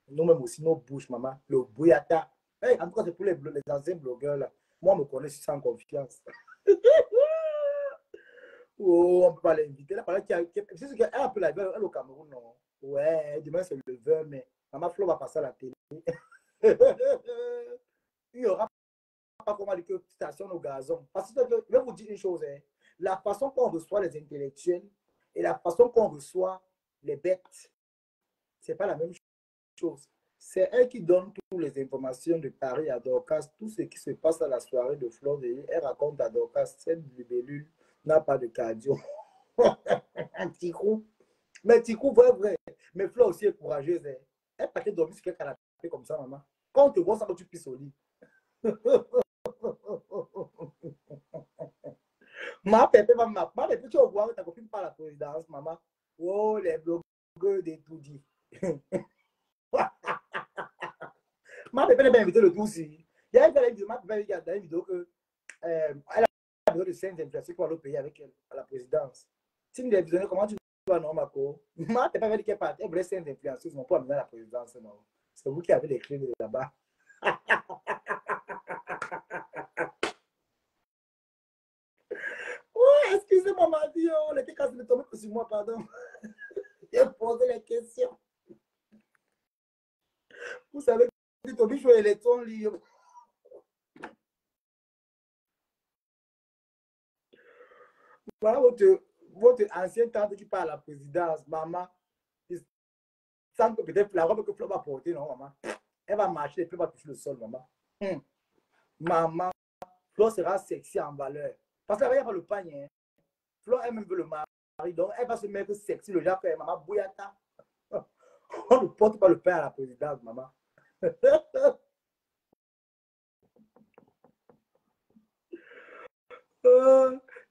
Nous-mêmes aussi, nos bouches, maman. Le bouyata. Hey, en tout cas, c'est pour les anciens blogueurs là. Moi, je me connais sans confiance. Oh, on ne peut pas l'inviter. C'est ce qu'elle a pu la gueule au Cameroun, non? Ouais, demain c'est le 20 mai. Maman Flo va passer à la télé. Il n'y aura pas comment dire que station au gazon. Parce que je vais vous dire une chose. Hein. La façon qu'on reçoit les intellectuels et la façon qu'on reçoit les bêtes, c'est pas la même chose. C'est elle qui donne toutes les informations de Paris à Dorcas, tout ce qui se passe à la soirée de Flore. Elle raconte à Dorcas, cette libellule n'a pas de cardio. Ticou. Mais Ticou, vrai. Mais Flore aussi est courageuse. Hein. Elle partait dormir sur quel canapé comme ça, maman. Quand on te voit, ça que tu pisses au lit. Ma pépé, tu vas voir ta copine par la présidence, maman. Oh, les blogueurs de tout dit. Ma pépé n'est pas invité le tout aussi. Il y a une vidéo, ma pépé il y a une vidéo que elle a besoin de 5 influenceurs pour aller au pays avec elle à la présidence. Si nous les visionnons, comment tu vas, non, Marco? Ma pépé avait dit qu'elle partait, elle voulait 5 influenceurs, ils n'ont pas amené à la présidence, non. C'est vous qui avez les clés de là-bas. maman dit, oh, les casse de tomber sur moi, pardon. J'ai posé les questions. Vous savez que Toby Chou est ton livre. Voilà votre ancienne tante qui parle à la présidence, maman. Sans que peut-être la robe que Flo va porter, non, maman. Elle va marcher et puis elle va toucher le sol, maman. Maman, Flo sera sexy en valeur. Parce qu'elle va y avoir le panier. Hein. Flo, elle-même veut le mari. Donc, elle va se mettre sexy. Le genre que maman Bouyata. On ne porte pas le pain à la présidence, maman.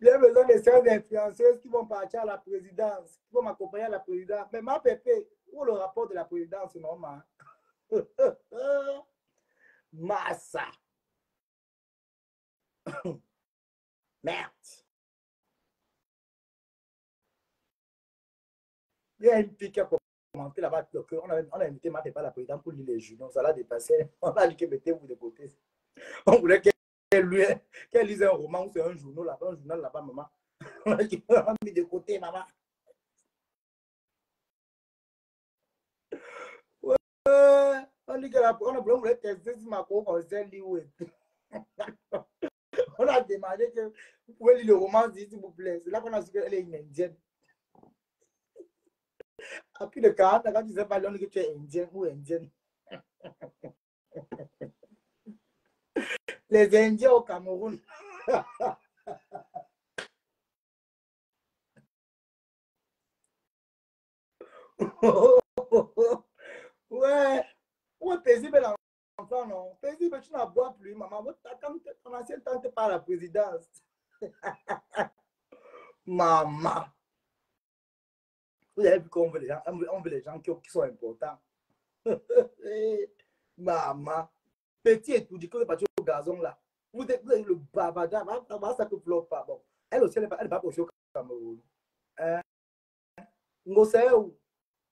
Il y a besoin de sœurs influenceuses qui vont partir à la présidence, qui vont m'accompagner à la présidence. Mais ma pépé, où le rapport de la présidence, normal? Massa. Merde. Il y a une pique à commenter là-bas. On a invité ma pépé à la présidence pour lire les journaux. Ça l'a dépassé. On a dit que mettez-vous de côté. On voulait qu'elle lise un roman ou c'est un journal là-bas, maman. On a mis de côté, maman. On dit que on voulait tester si ma co-conseil lit où on a demandé que vous pouvez lire le roman, s'il vous plaît. C'est là qu'on a su qu'elle est une indienne. À plus de 40 ans, quand tu sais pas que tu es indien ou indienne. Les Indiens au Cameroun. Ouais. Ouais, paisible l'enfant, non. Paisible, tu n'as bois plus, maman. Ton ancienne tante par la présidence. Maman. Vous avez vu qu'on veut les gens qui sont importants. Maman. Petit et tout, du coup, parti au gazon là. Vous êtes le babada, ça ne flotte pas. Bon, elle aussi, elle n'est pas aussi au Cameroun. Ngoseo,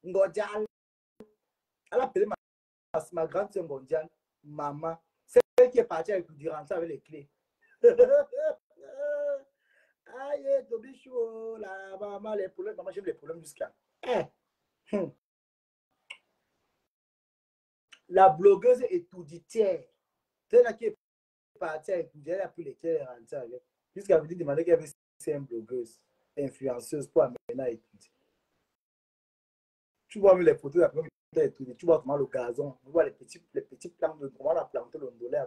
Ngodjal. Elle a appelé ma grande sœur mondiale, maman. C'est elle qui est partie avec du rentrer avec les clés. Aïe, Tobichou, la maman, les problèmes. Maman, j'aime les problèmes jusqu'à. La blogueuse étudiante, c'est là qui est partie à étudier, elle a pris les clés et rentrer avec. Jusqu'à me demander qu'elle avait une blogueuse, influenceuse pour amener à étudier. Tu vois les photos d'après étudier, tu vois comment le gazon, tu vois les petits plants de comment on a planté l'ondolé.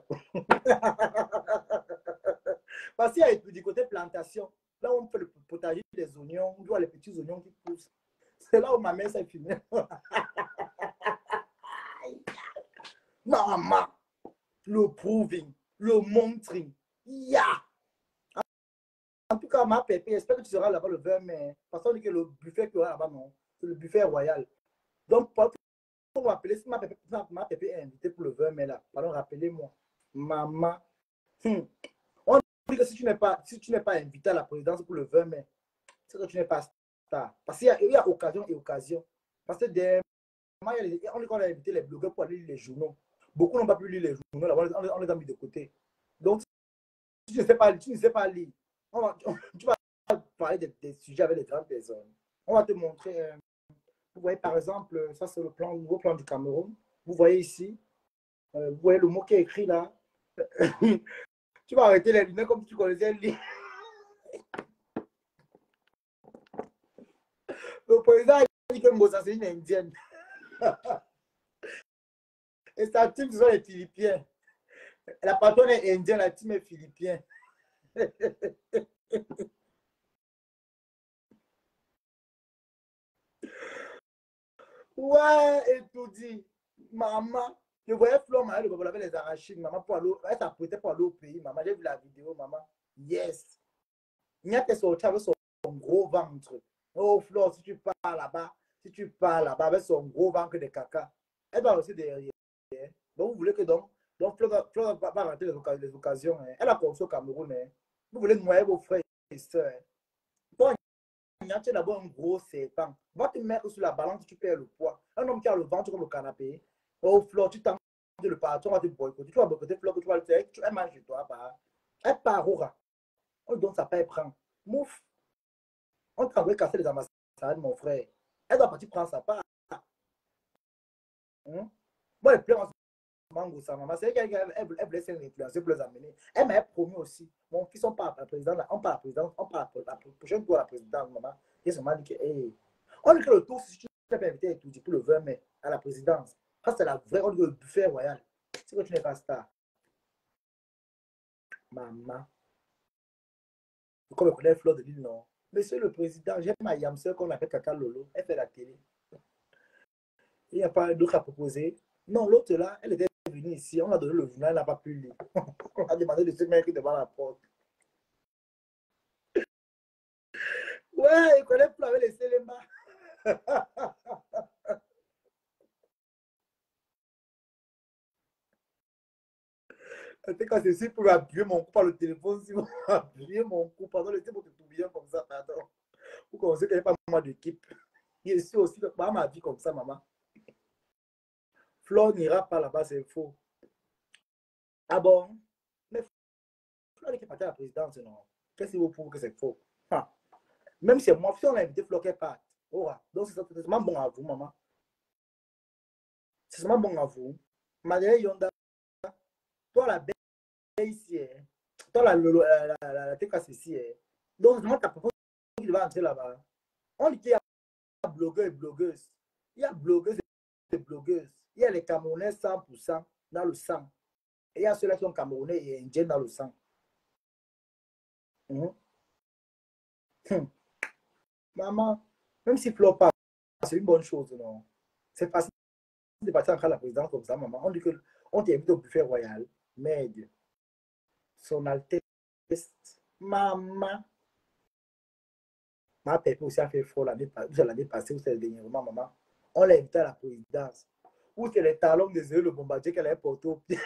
Parce qu'il y a du côté plantation, là où on fait le potager des oignons, on voit les petits oignons qui poussent. C'est là où ma mère s'est filmée. Maman, le proving, le montring. Yeah. En tout cas, ma pépé, j'espère que tu seras là-bas le 20 mai. Parce qu'on dit que le buffet qu'il y aura là-bas, non, c'est le buffet royal. Donc, pour m'appeler, si ma pépé est invitée pour le 20 mai là, pardon, rappelez-moi. Maman. On dit que si tu n'es pas invité à la présidence pour le 20 mai, c'est que tu n'es pas star. Parce qu'il y a occasion et occasion. Parce que on dit qu'on a invité les blogueurs pour aller lire les journaux. Beaucoup n'ont pas pu lire les journaux, là, on les a mis de côté. Donc, si tu ne sais pas lire, tu vas parler des sujets avec les grandes personnes. On va te montrer, vous voyez par exemple, ça c'est le nouveau plan du Cameroun. Vous voyez ici, vous voyez le mot qui est écrit là. Tu vas arrêter les lunettes comme si tu connaissais le livre. Le président a dit que Moussa c'est une indienne. Et sa team, ce sont les Philippiens. La patronne est indienne, la team est philippien. Ouais, et tout dit. Maman, je voyais Flo, maman, le avec les arachides. Maman, elle s'apprêtait pour aller au pays. Maman, j'ai vu la vidéo, maman. Yes. Il y a que sorti avec son gros ventre. Oh, Flo, si tu pars là-bas, avec son gros ventre de caca, elle va aussi derrière. Donc, vous voulez que Flo va rater les occasions. Hein. Elle a commencé au Cameroun. Hein. Vous voulez noyer vos frères et sœurs. Hein. Bon, tu as d'abord un gros serpent. Va te mettre sur la balance, tu perds le poids. Un homme qui a le ventre comme le canapé. Oh, Flo, tu t'en le patron va te boycotter. Tu vas boycotter Flo, que tu vas le faire. Elle mange chez toi. Elle part au rat. On donne sa paix, prend. Mouf. On t'a envoyé casser les ambassades, mon frère. Elle doit partir prendre sa part. Hein? Moi, elle pleure en ce moment, sa maman. C'est qu'elle voulait s'être influencer pour les amener. Elle m'a promis aussi. Mon fils, on part à la présidente, on part à la présidente, on part à la prochaine tour à la présidente, maman. Et ce m'a dit que, hey, on dit que le tour, si tu t'es invité et tout, pour le 20 mai à la présidence, ça c'est la vraie, on dit le buffet royal. C'est que tu n'es pas star. Maman. Comme on connaît Fleur de Lille, non. Monsieur le Président, j'aime ma Yamseur qu'on appelle Kaka Lolo. Elle fait la télé. Il n'y a pas d'autre à proposer. Non, l'autre là, elle était venue ici. On a donné le journal, elle n'a pas pu lire. On a demandé de se mettre devant la porte. Ouais, il connaît plus avec les Séléma. C'était quand c'est ici pour appuyer mon cou par le téléphone. Si vous appuyez mon cou, pardon, laissez votre tourbillon comme ça, pardon. Vous commencez qu'il n'y a pas moi d'équipe. Je suis aussi, pas ma vie comme ça, maman. Flore n'ira pas là-bas, c'est faux. Ah bon? Mais Flore qui est partie à la présidence, non? Qu'est-ce que vous prouvez que c'est faux? Ah. Même si moi, si on a invité Flore qu'elle parte. Oh, donc c'est vraiment bon à vous, maman. C'est vraiment bon à vous. Madeleine Yonda, toi la belle ici, hein? Toi la TKC ici. Hein? Donc c'est vraiment ta proposition qui va entrer là-bas. On dit qu'il y a blogueurs et blogueuses. Il y a blogueuses et blogueuses. Il y a les Camerounais 100% dans le sang. Et il y a ceux-là qui sont Camerounais et Indiens dans le sang. Maman, même si Flore part, c'est une bonne chose, non? C'est facile de partir en cas de la présidence comme ça, maman. On dit qu'on t'invite au buffet royal. Merde. Son Altesse. Maman. Ma pépé aussi a fait fort l'année passée, ou c'est dernièrement, maman. On l'a invité à la présidence. Où c'est les talons de le bombardier qu'elle a porté au pied.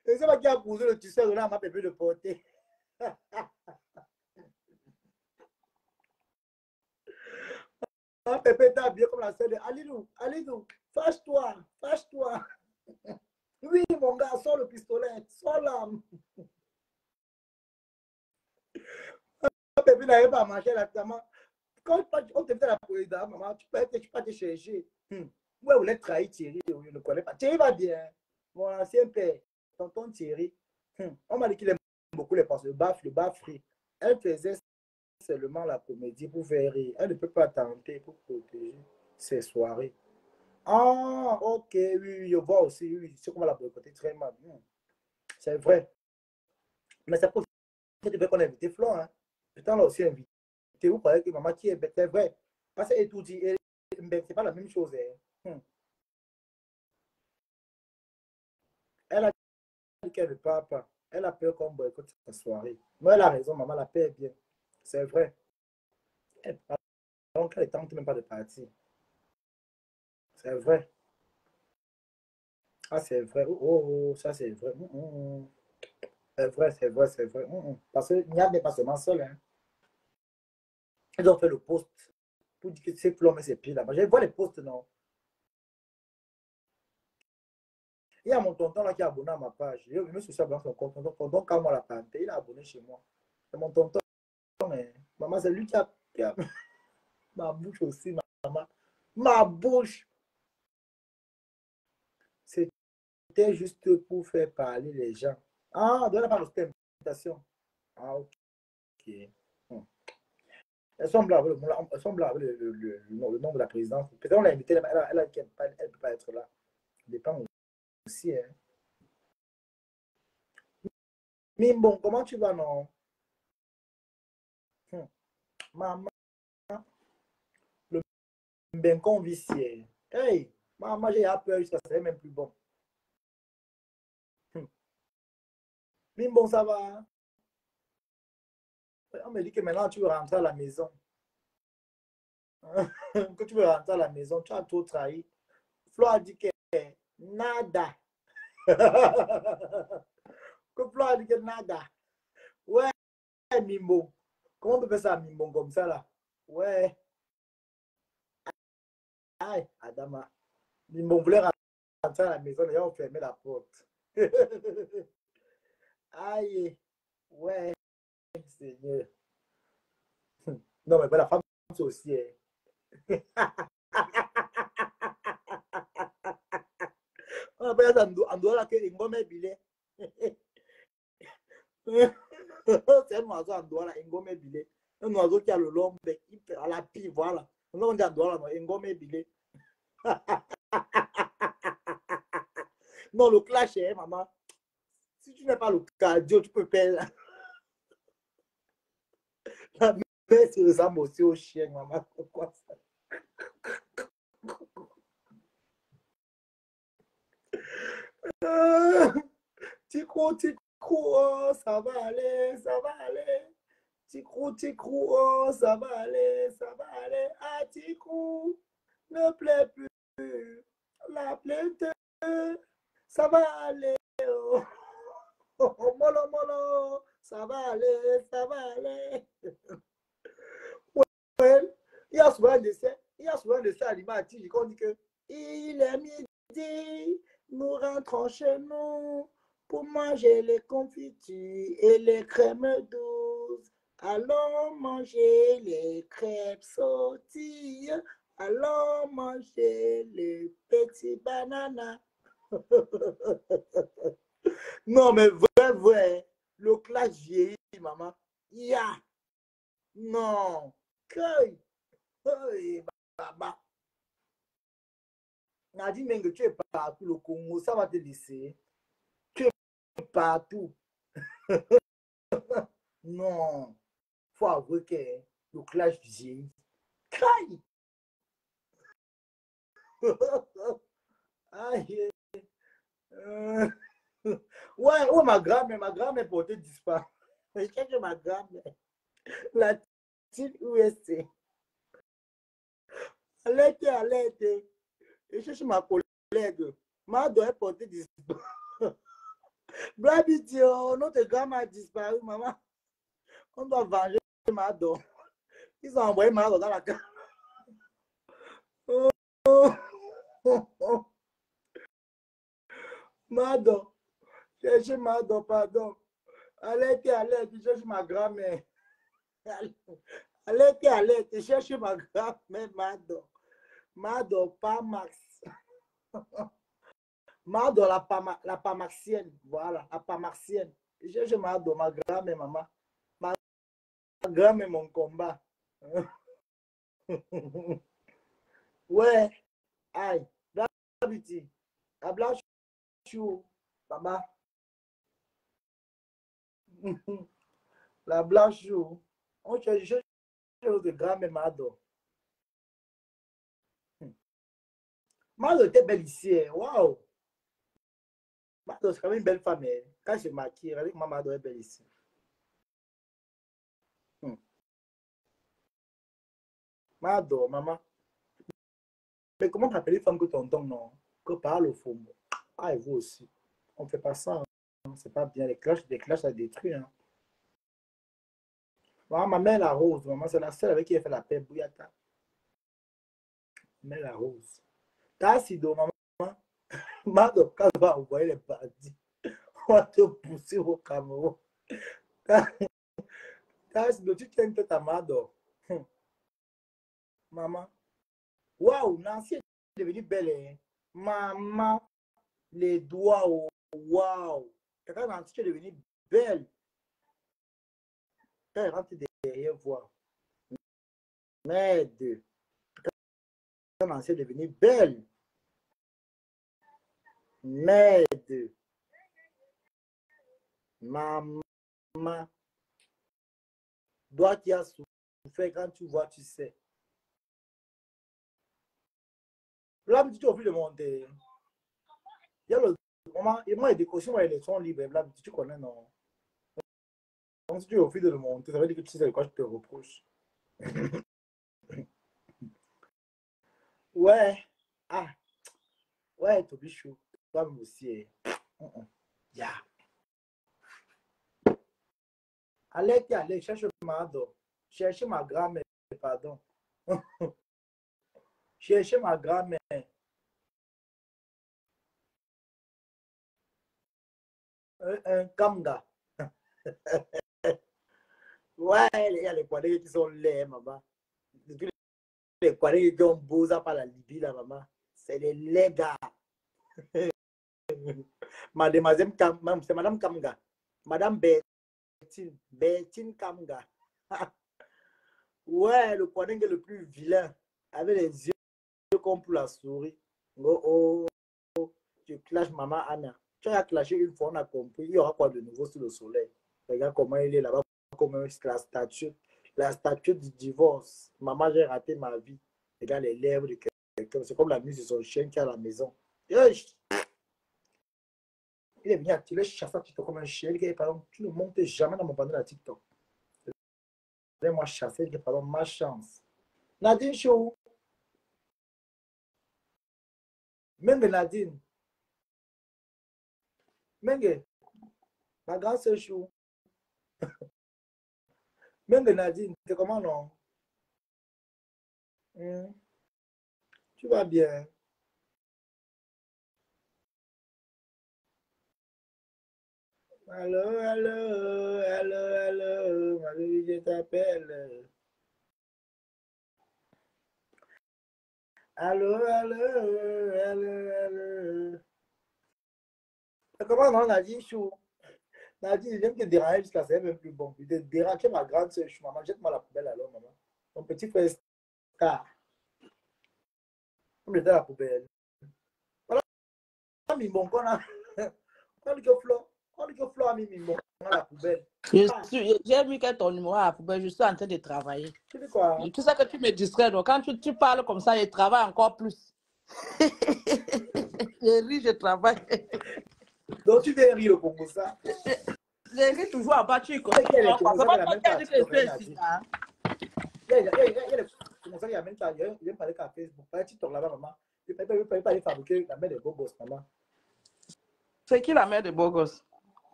Et c'est moi qui a posé le tissu de là à ma pépé de porter. Ma pépé était habillé comme la sœur de Alidou, Alidou, fâche-toi, fâche-toi. Oui, mon gars, sors le pistolet, sors l'arme. Ma pépé n'avait pas marché là, maman. Quand on te fait la présidence, maman, tu peux pas te chercher. Ouais, vous voulez trahir Thierry, je ne connais pas. Thierry va bien. Mon ancien père, tonton Thierry. On m'a dit qu'il aime beaucoup les pensées, le bas frit. Elle faisait seulement la comédie pour faire rire. Elle ne peut pas tenter pour protéger ses soirées. Ah, ok, oui, oui, je vois aussi, oui, c'est qu'on va la boycotter très mal. C'est vrai. Mais c'est pour ça que qu'on a invité Flore. Hein. Putain, là aussi invité. Vous croyez que maman qui est bête, c'est vrai. Parce qu'elle tout dit, c'est pas la même chose. Hein. Elle a dit qu'elle ne part pas. Elle a peur qu'on boycotte sa soirée. Mais elle a raison, maman, la paix est bien. C'est vrai. Donc, elle ne tente même pas de partir. C'est vrai. Ah, c'est vrai. Oh, oh, ça, c'est vrai. C'est vrai, c'est vrai, c'est vrai. Parce qu'il n'y a pas seulement seul. Hein. Ils ont fait le post pour dire que c'est Flore, mais c'est pire là-bas. Je vois les posts, non. Il y a mon tonton là qui est abonné à ma page. Je me suis abonné à son compte. Tonton, quand moi la panté, il est abonné chez moi. C'est mon tonton. Mais maman, c'est lui qui a ma bouche aussi, maman. Ma bouche. C'était juste pour faire parler les gens. Ah, donne pas de invitation. Ah, ok. Elles sont là avec le nom de la présidence. Peut-être on l'a invité, elle ne peut pas être là. Ça dépend aussi. Hein. Mais bon, comment tu vas, non? Maman, le bacon vicié. Hey, maman, j'ai peur jusqu'à ça, c'est même plus bon. Mais bon, ça va. On me dit que maintenant tu veux rentrer à la maison. Que tu veux rentrer à la maison, tu as tout trahi. Flore a dit que nada. Que Flore a dit que nada. Ouais, Mimbo. Comment on peut faire ça, Mimbo, comme ça, là? Ouais. Aïe, Adama. Mimbo voulait rentrer à la maison, et on fermait la porte. Aïe. Ouais, Seigneur. Non, mais la femme, c'est aussi. On appelle ça en dehors là que Ngome Bilé. C'est un oiseau en dehors là, Ngome Bilé. Un oiseau qui a le long bec, à la pie, voilà. On dit en dehors là, Ngome Bilé. Non, le clash, maman. Si tu n'as pas le cardio, tu peux perdre. La mère se ressemble aussi au chien, maman. Pourquoi ça? Ticou, oh, ça va aller, ça va aller. Ticou, oh, ça va aller, ça va aller. Ah, Ticou, ne plaît plus. La plainte, ça va aller. Oh, oh, molo, molo, ça va aller, ça va aller. Ouais, il y a souvent des dessins animés qu'on dit que il est midi, nous rentrons chez nous pour manger les confitures et les crèmes douces. Allons manger les crêpes sautilles. Allons manger les petits bananas. Non, mais vrai, le clash vieillit, maman. Ya, non, que, baba. Nadine Menge, tu es partout, le Congo, ça va te laisser. Tu es partout. Non, faut avouer que le clash vieillit. Aïe! Aïe! Euh, Ouais, ouais, ma grand-mère portait disparu. Je cherche ma grand-mère. La petite USA. Elle était. Je cherche ma collègue. Ma doit porter disparu. Blabi dit, oh, notre grand-mère a disparu, maman. On doit venger Mado. Ils ont envoyé Mado dans la cave. Oh, oh, oh. Mado. Cherchez Mado, pardon. Allez, je cherche ma grand-mère. Allez, je cherche ma grand-mère, Mado. Mado, pas Max. Mado, la Pamaxienne. Voilà, la Pamaxienne. Je cherche Mado, ma grand-mère, maman. Ma grand-mère, mon combat. Ouais, aïe. Blabiti. La blanche chou. Maman. La blanche chou. On cherche de grand-mère Mado. Mado était belle ici. Waouh. Mado, c'est quand même une belle femme. Quand je maquille, regardez comment Mado est belle ici. Mado, maman. Mais comment t'appeler femme que tonton, non? Que parle au fond. Ah, et vous aussi. On ne fait pas ça. Hein. C'est pas bien. Les clashs, ça détruit. Hein. Maman, ma mère, la rose. Maman, c'est la seule avec qui elle fait la paix. Bouyata. Mais la rose. T'as Sido, maman. Mado, quand on va envoyer les bandits, on va te pousser au Cameroun. T'as Sido, tu tiens une tête à Mado. Maman. Waouh, Nancy est devenue belle. Hein. Maman, les doigts, oh, waouh. Quand Nancy, tu es devenue belle. Quand elle rentre derrière, voir. Merde. Quand Nancy est devenue belle. Merde. Maman. Doigt qui a souffert quand tu vois, tu sais. Là, tu as envie de monter. Il y a le moment, et moi, les décorations, elles sont libres. Là, tu connais, non? Donc, si tu as envie de le monter, ça veut dire que tu sais de quoi je te reproche. Ouais. Ah. Ouais, Tobichou. Toi aussi. Yeah. Allez, cherche ma ado. Cherchez ma grand-mère, pardon. Cherchez ma grand-mère. Un Kamga. Ouais, il y a les Kwanais qui sont laids, maman. Les Kwanais qui ont beau ça par la Libye, là, maman. C'est les laids gars. C'est Madame Kamga. Madame Bertine Kamga. Ouais, le Kwanais le plus vilain. Avec les yeux comme pour la souris. Oh, oh, tu clashes maman Anna. Tu as clashé une fois, on a compris. Il y aura quoi de nouveau sous le soleil? Regarde comment il est là-bas, comme la statue du divorce. Maman, j'ai raté ma vie. Regarde les lèvres de quelqu'un. C'est comme la mise de son chien qui est à la maison. Il est venu attirer chasser TikTok comme un chien. Il dit, pardon, tu ne montes jamais dans mon panneau de TikTok. Moi chasser, il dit, pardon, ma chance. Nadine Chou. Menge Nadine. Menge. Ma grande sœur Chou. Menge Nadine. C'est comment non? Tu vas bien? Allô, allô, allô, allô, Marie, je t'appelle. Allô, allô, allô, allô. Comment non, Nadine Chou? Nadine, j'aime te déranger jusqu'à c'est même plus bon. Il te dérange, tu es ma grande soeur, maman, jette-moi la poubelle alors, maman. Mon petit frère Star, on me dans la poubelle. Voilà, mis mon con là. On dit que Flo a mis mon con dans la poubelle. J'ai vu que ton numéro à la poubelle, je suis en train de travailler. Tu dis quoi? Tu sais que tu me distrais, donc quand tu parles comme ça, je travaille encore plus. Je ris, je travaille. Donc tu viens rire pour ça. Je ris toujours en bas, tu connais. C'est pas toi qui as dit que je suis ici. Il y a même pas, il vient parler qu'à Facebook. Pas TikTok là-bas, maman. Il ne peut pas aller fabriquer la mère des beaux gosses, maman. C'est qui la mère des beaux gosses?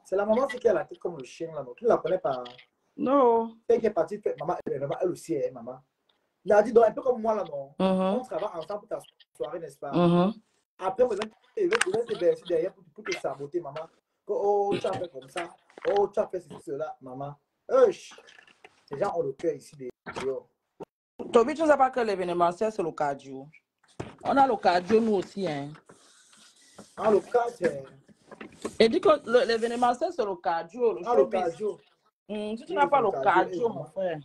C'est la maman qui a la tête comme le chien là. Tu ne la connais pas. Non. Elle qui est partie, maman, elle aussi, elle, maman. Il a dit, donc, un peu comme moi là, non. On travaille ensemble pour ta soirée, n'est-ce pas? Après, il va te verser derrière pour te saboter, maman. Oh, tu as fait comme ça. Oh, tu as fait ceci, cela, maman. Les gens ont le cœur ici dehors. Toby, tu ne sais pas que l'événementiel, c'est le cardio. On a le cardio, nous aussi. Hein. Ah, le cardio. Et dit que l'événementiel, c'est le cardio. Le cardio. Si tu n'as pas le cardio, mon frère,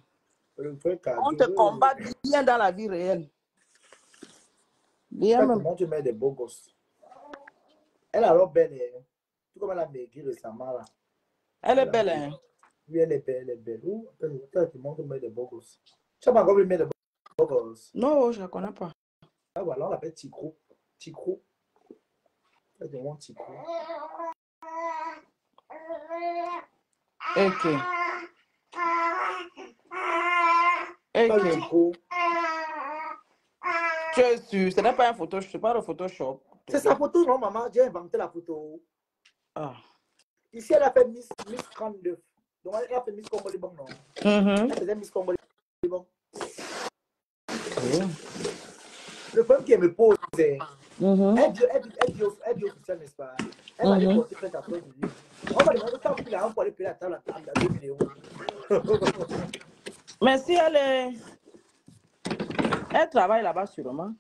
cardio, on te combat bien dans la vie réelle. Bien même. Comment tu mets des beaux gosses? Elle a l'air belle. Tout comme elle a maigri récemment là. Elle est belle, hein? Oui, elle est belle, elle est belle. Où tu montres mettre des beaux gosses? Tu n'as pas encore vu mettre des beaux gosses? Non, je ne la connais pas. Ah voilà, on l'appelle Ticrou. Ticrou. Ça demande Ticrou. Ok. Ticrou. Tu es sûr? Ce n'est pas un Photoshop, c'est pas le Photoshop. C'est sa photo, non, maman? J'ai inventé la photo. Ah. Ici, elle a fait Miss 39. Donc, elle a fait Miss Congo Liban, non? Elle faisait Miss Congo Liban. Le problème qu'elle me pose, c'est. Elle dit officiel, n'est-ce pas? Elle va déporter près à toi. On va demander quand il a un poil de la table à 2 millions. Mais si elle est. Elle travaille là-bas sûrement.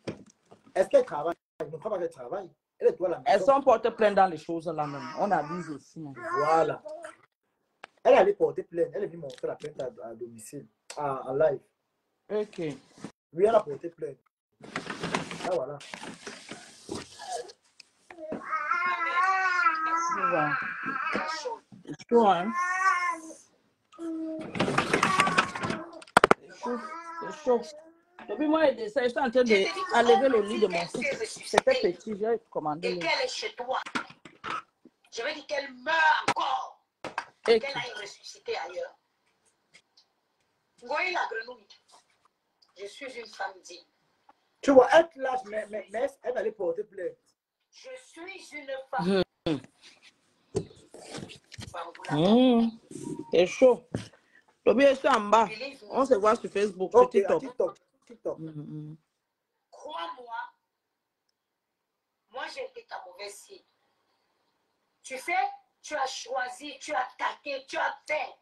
Est-ce qu'elle travaille? Elle ne croit pas qu'elle travaille. Elle est toi la maison. Elles sont portées plainte dans les choses là même. On abuse aussi. Voilà. Elle allait porter plainte. Elle est venue montrer la plainte à domicile, en live. Ok. Oui, elle a porté plainte. Ah, voilà. C'est chaud, hein? C'est chaud. Depuis moi, je suis en train d'enlever le lit de mon fils. C'était petit, j'ai commandé. Et qu'elle est chez toi. Je veux dire qu'elle meurt encore. Et qu'elle aille ressusciter ailleurs. Vous voyez la grenouille? Je suis une femme digne. Tu vois, elle lâche, mais elle allait porter plainte. Je suis une femme. C'est chaud. Toby est en bas. On se voit sur Facebook, sur TikTok. Crois-moi, moi j'ai été ta mauvaise fille. Tu sais, tu as choisi, tu as taqué, tu as fait.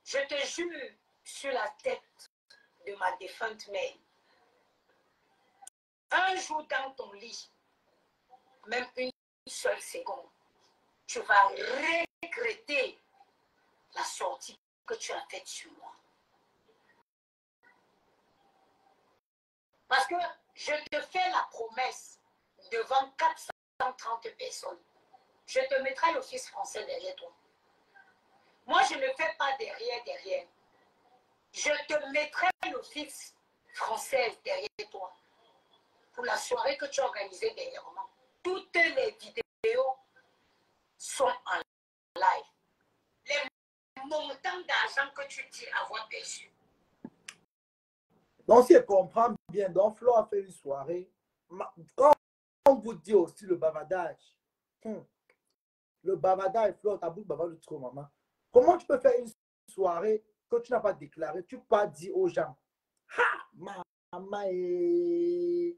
Je te jure sur la tête de ma défunte mère. Un jour dans ton lit, même une seule seconde, tu vas regretter la sortie que tu as faite sur moi. Parce que je te fais la promesse devant 430 personnes. Je te mettrai l'office français derrière toi. Moi, je ne fais pas derrière. Je te mettrai l'office français derrière toi. Pour la soirée que tu as organisée dernièrement. Toutes les vidéos sont en live. Les montants d'argent que tu dis avoir perçu. Donc, si elle comprend bien, donc Flo a fait une soirée. Quand on vous dit aussi le bavardage, Flo, t'as bout de bavard de trop, maman. Comment tu peux faire une soirée que tu n'as pas déclaré, tu n'as pas dit aux gens, ha, maman, et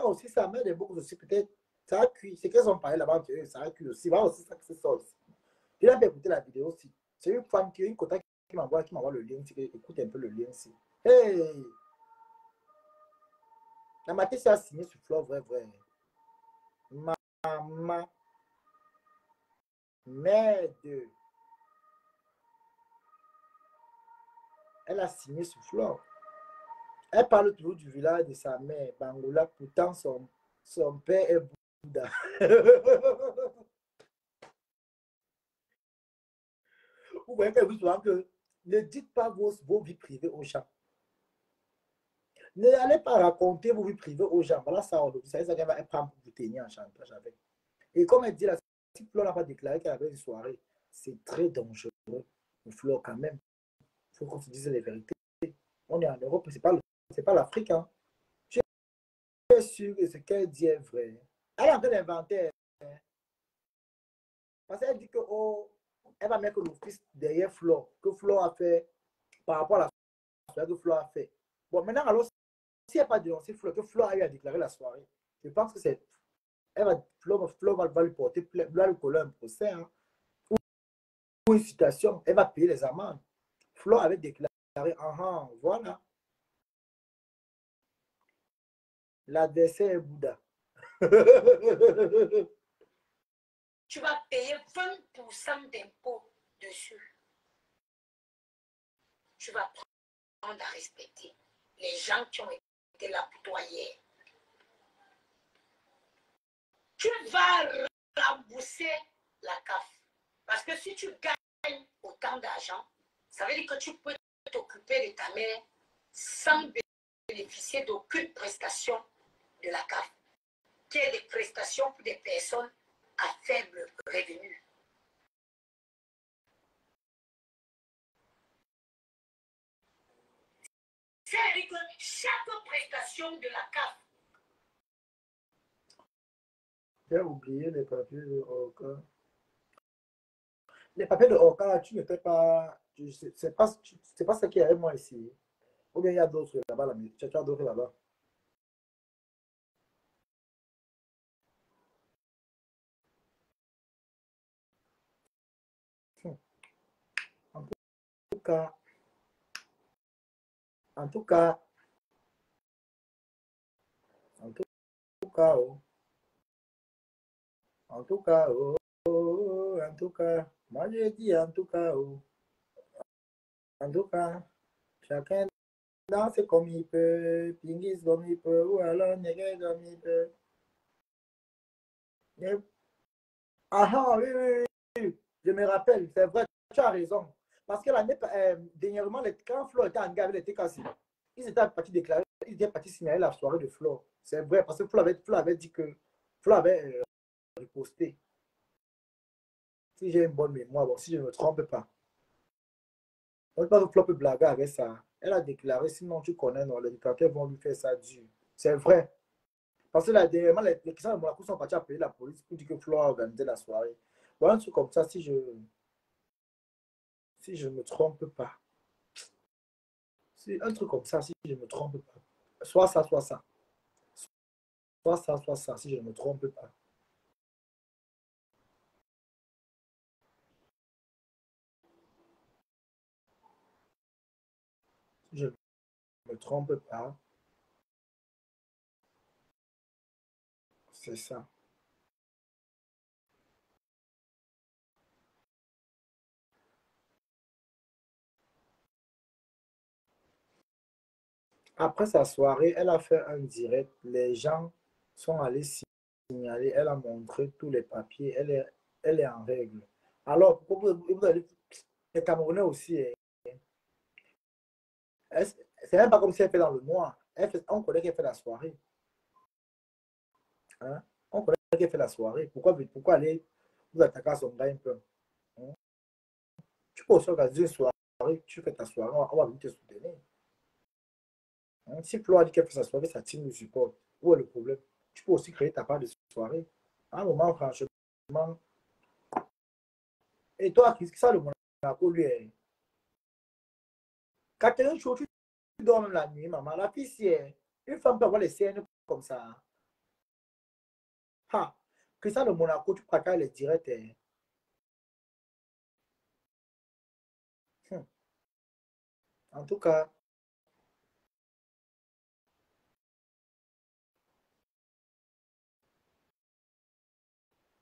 aussi sa mère des beaucoup aussi, peut-être, ça a cuit. C'est qu'elles ont parlé là-bas, ça a cuit aussi. Voilà aussi, ça c'est ça aussi. Il a bien écouté la vidéo aussi. C'est une femme qui a une quota qui m'envoie le lien. Écoute un peu le lien ici. Hey! La matin, ça a signé sur Flo, vrai. Maman. Merde. Elle a signé sur Flo. Elle parle toujours du village de sa mère, Bangola, pourtant son père est Bouddha. Vous voyez que ne dites pas vos vies privées aux gens. N'allez pas raconter vos vies privées aux gens. Voilà ça, vous savez, ça qu'elle va prendre pour vous tenir en chantage avec. Et comme elle dit, là, si Flo n'a pas déclaré qu'elle avait une soirée, c'est très dangereux. Flo, quand même, il faut qu'on se dise les vérités. On est en Europe, c'est pas l'Afrique. Hein. Je suis sûr que ce qu'elle dit est vrai. Elle est en train d'inventer. Parce qu'elle dit que elle va mettre l'office derrière Flo, que Flo a fait par rapport à la soirée que Flo a fait. Bon, maintenant, alors, si elle n'a pas dénoncé Flo, que Flo a eu à déclarer la soirée, je pense que c'est. Flo va lui porter, va lui coller un procès, hein, ou une citation, elle va payer les amendes. Flo avait déclaré, voilà. L'adversaire est Bouddha. Tu vas payer 20% d'impôts dessus. Tu vas prendre à respecter les gens qui ont été là pour toi hier. Tu vas rembourser la CAF. Parce que si tu gagnes autant d'argent, ça veut dire que tu peux t'occuper de ta mère sans bénéficier d'aucune prestation de la CAF, qui est des prestations pour des personnes à faible revenu. C'est-à-dire que chaque prestation de la CAF. J'ai oublié les papiers de Oka. Les papiers de Oka, tu ne fais pas. C'est pas ça qui est avec moi ici. Ou bien il y a d'autres là-bas, tu as d'autres là-bas. En tout cas, en tout cas, en tout cas, en tout cas, en tout cas, moi je dis en tout cas, en tout cas, chacun danse comme il peut, pingis comme il peut, ou alors néguer comme il peut. Oui, je me rappelle, c'est vrai, tu as raison. Parce que l'année dernièrement, quand Flo était en gare, il était cassé. Ils étaient partis déclarer, ils étaient partis signaler la soirée de Flo. C'est vrai, parce que Flo avait dit que Flo avait riposté. Si j'ai une bonne mémoire, bon, si je ne me trompe pas. Donc, pas que Flo peut blaguer avec ça. Elle a déclaré, sinon tu connais, non, les dictateurs vont lui faire ça dur. C'est vrai. Parce que là, dernièrement, les questions de Monaco sont partis appeler la police pour dire que Flo a organisé la soirée. Bon, un truc comme ça, si je ne me trompe pas. C'est un truc comme ça, si je ne me trompe pas. Soit ça, soit ça. Soit ça, si je ne me trompe pas. Je ne me trompe pas. C'est ça. Après sa soirée, elle a fait un direct. Les gens sont allés signaler. Elle a montré tous les papiers. Elle est en règle. Alors, pourquoi vous allez... Les Camerounais aussi, c'est même pas comme si elle fait dans le noir. On connaît qu'elle fait la soirée. Hein? On connaît qu'elle fait la soirée. Pourquoi aller vous attaquer à son gars un peu? Hein? Tu peux aussi organiser une soirée. Tu fais ta soirée. On va venir te soutenir. Hein? Si Flo a dit qu'elle fait sa soirée, sa team le support. Où est le problème? Tu peux aussi créer ta part de soirée. À un moment, franchement. Et toi, qui ça le Monaco, lui, Catherine Chaud, tu dors même la nuit, maman. La fille, si une femme peut avoir les scènes comme ça. Ha! Que ça, le Monaco, tu prépares les directs. Hum. En tout cas,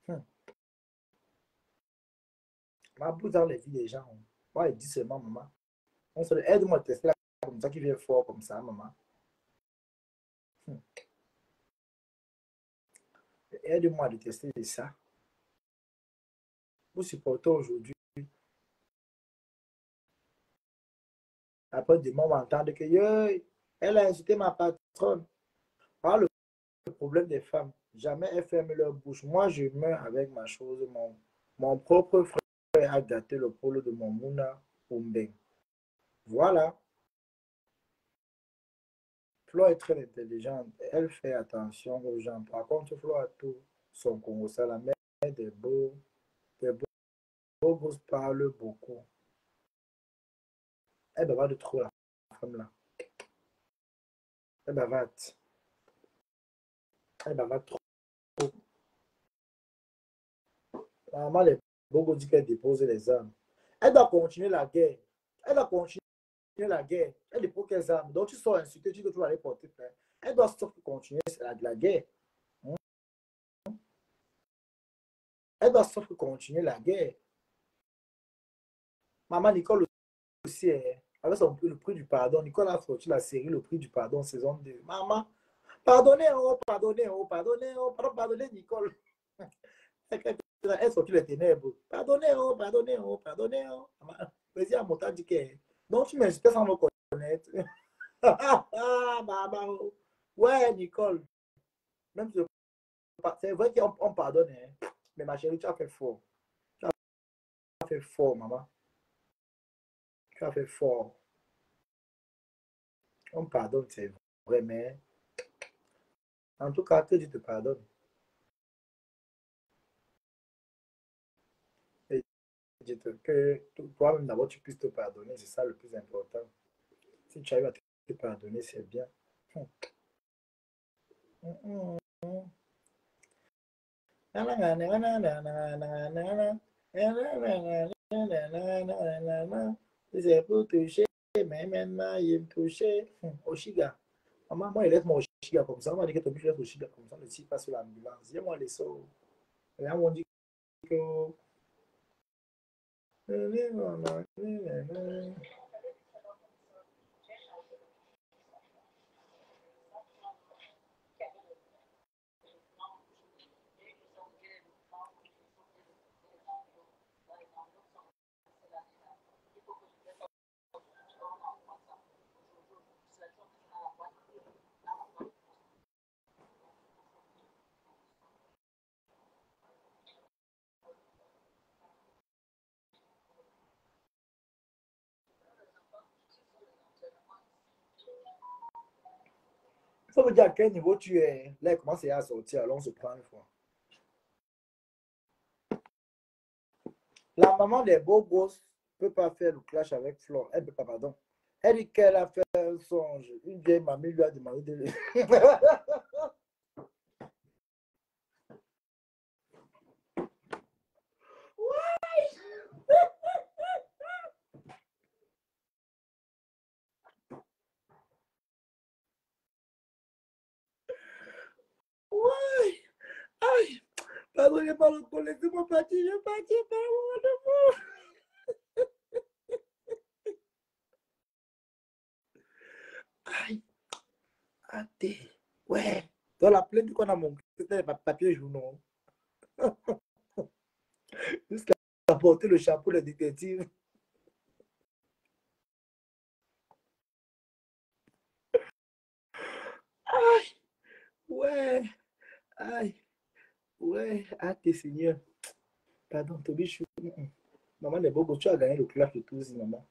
hum. Ma bout dans les vies des gens. Moi, il dit seulement, maman. On se aide-moi à tester là, comme ça, qui vient fort comme ça, maman. Hum. Aide-moi à tester ça. Vous supportez aujourd'hui. Après, demain, on va entendre que elle a insulté ma patronne. Par le problème des femmes. Jamais elles ferment leur bouche. Moi, je meurs avec ma chose. Mon propre frère a gâté le pôle de mon Mouna Ombeng. Voilà. Flo est très intelligente. Elle fait attention aux gens. Par contre, Flo a tout son Congo. Ça la met des beaux gosses parlent beaucoup. Elle bavarde trop, la femme là. Elle bavarde. Elle bavarde trop. Normalement, les beaux gosses disent qu'elle dépose les armes. Elle doit continuer la guerre. Elle doit continuer la guerre. Elle dépose quelles armes. Donc, tu sors insulté, tu dis que tu vas aller porter plainte. Elle doit continuer la guerre. Hein? Elle doit continuer la guerre. Maman Nicole aussi, avec le prix du pardon. Nicole a sorti la série Le prix du pardon, saison 2. Maman, pardonnez, oh, pardonnez, oh, pardonnez, oh, pardonnez, Nicole. Elle sortit les ténèbres. Pardonnez, oh, pardonnez, oh, pardonnez, oh. Vas-y, à mon temps, dit que. Donc, tu m'insultes sans me connaître. Maman, oh. Ouais, Nicole. Même si c'est vrai qu'on pardonne, hein. Mais ma chérie, tu as fait fort. Tu as fait fort, maman. Tu as fait fort. On pardonne, c'est vrai, mais en tout cas, que Dieu te pardonne. Et que toi-même d'abord tu puisses te pardonner, c'est ça le plus important. Si tu arrives à te pardonner, c'est bien. C'est pour toucher, mais maintenant il me touchait. Oshiga. Maman, moi, il laisse mon Oshiga comme ça. On m'a dit que tu es obligé de laisser Oshiga comme ça. Le type passe sur l'ambulance. Viens-moi les sauts. Là, on dit que. Ça veut dire à quel niveau tu es. Là, il commence à sortir. Alors, on se prend une fois. La maman des beaux gosses ne peut pas faire le clash avec Flore. Elle ne peut pas, pardon. Elle dit qu'elle a fait un songe. Une vieille mamie lui a demandé de... Ouais. Aïe. Pardonnez pas le collègue, laissez-moi partir, je vais partir par le moment de vous. Aïe. Attends. Ouais. Dans la plainte qu'on a montré, c'était les papiers journaux. Jusqu'à porter le chapeau de détective. Aïe. Ouais. Aïe. Ouais. Attends, Seigneur. Pardon, Toby, je suis... Maman des Bogo, tu as gagné le clash de tous, maman.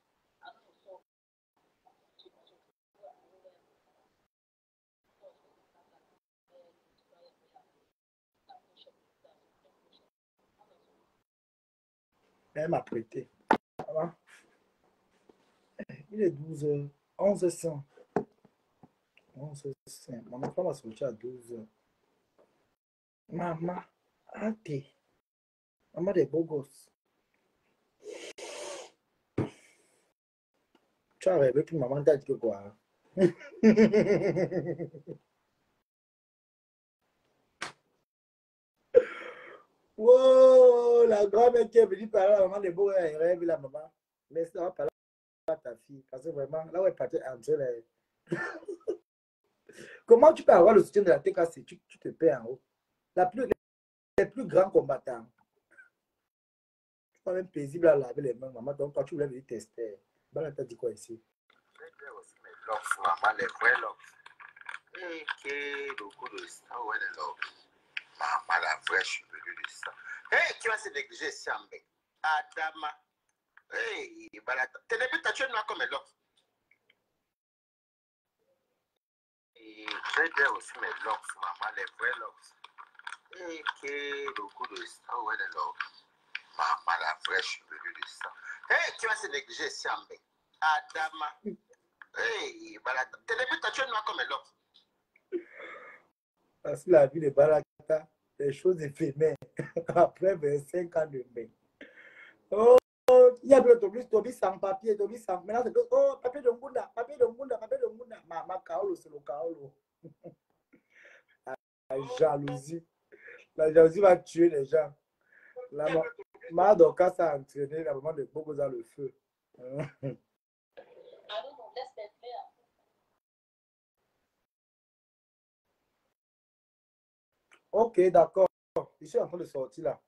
Elle m'a prêté. Maman. Il est 12h, 11h05. 11h05. Maman, femme va sortir à 12h. Maman, attends. Maman des beaux gosses. Tu as rêvé, puis maman t'a dit que quoi? Wow, la grand-mère qui est venue parler à la maman des beaux, elle rêve la maman. Laisse-la parler à ta fille. Parce que vraiment, là où elle partait entre les... Comment tu peux avoir le soutien de la TKC? Tu te perds en haut. Les plus grands combattants. C'est quand même paisible à laver les mains, maman. Donc, quand tu voulais venir tester, elle t'a dit quoi ici? Maman, les vrais locks. Et que le coup de ça, ouais, les locks. Maman, la vraie chevelu de ça. Hé, tu vas se négliger, Sambé. Adama. Hé, balata. T'es début, t'as tué noir comme un lock. Et j'ai bien aussi mes locks, maman, les vrais locks. Et que le coup de ça, ouais, les locks. Maman, la vraie chevelu de ça. Hé, tu vas se négliger, Sambé. Adama. Hey, balata. T'es début, t'as tué noir comme un lock. Parce que la vie de Balata, les choses éphémères. Après 25 ans de bain. Oh, il y a Tobi sans papier, Tobi sans. Maintenant, c'est oh, papier de Ngunda, papier de Ngunda, papier de Ngunda. Ma Kaolo, c'est le Kaolo. La jalousie. La jalousie va tuer les gens. Ma Doka s'est entraîné, la maman de Bogo dans le feu. Ok, d'accord. Je suis en train de sortir là.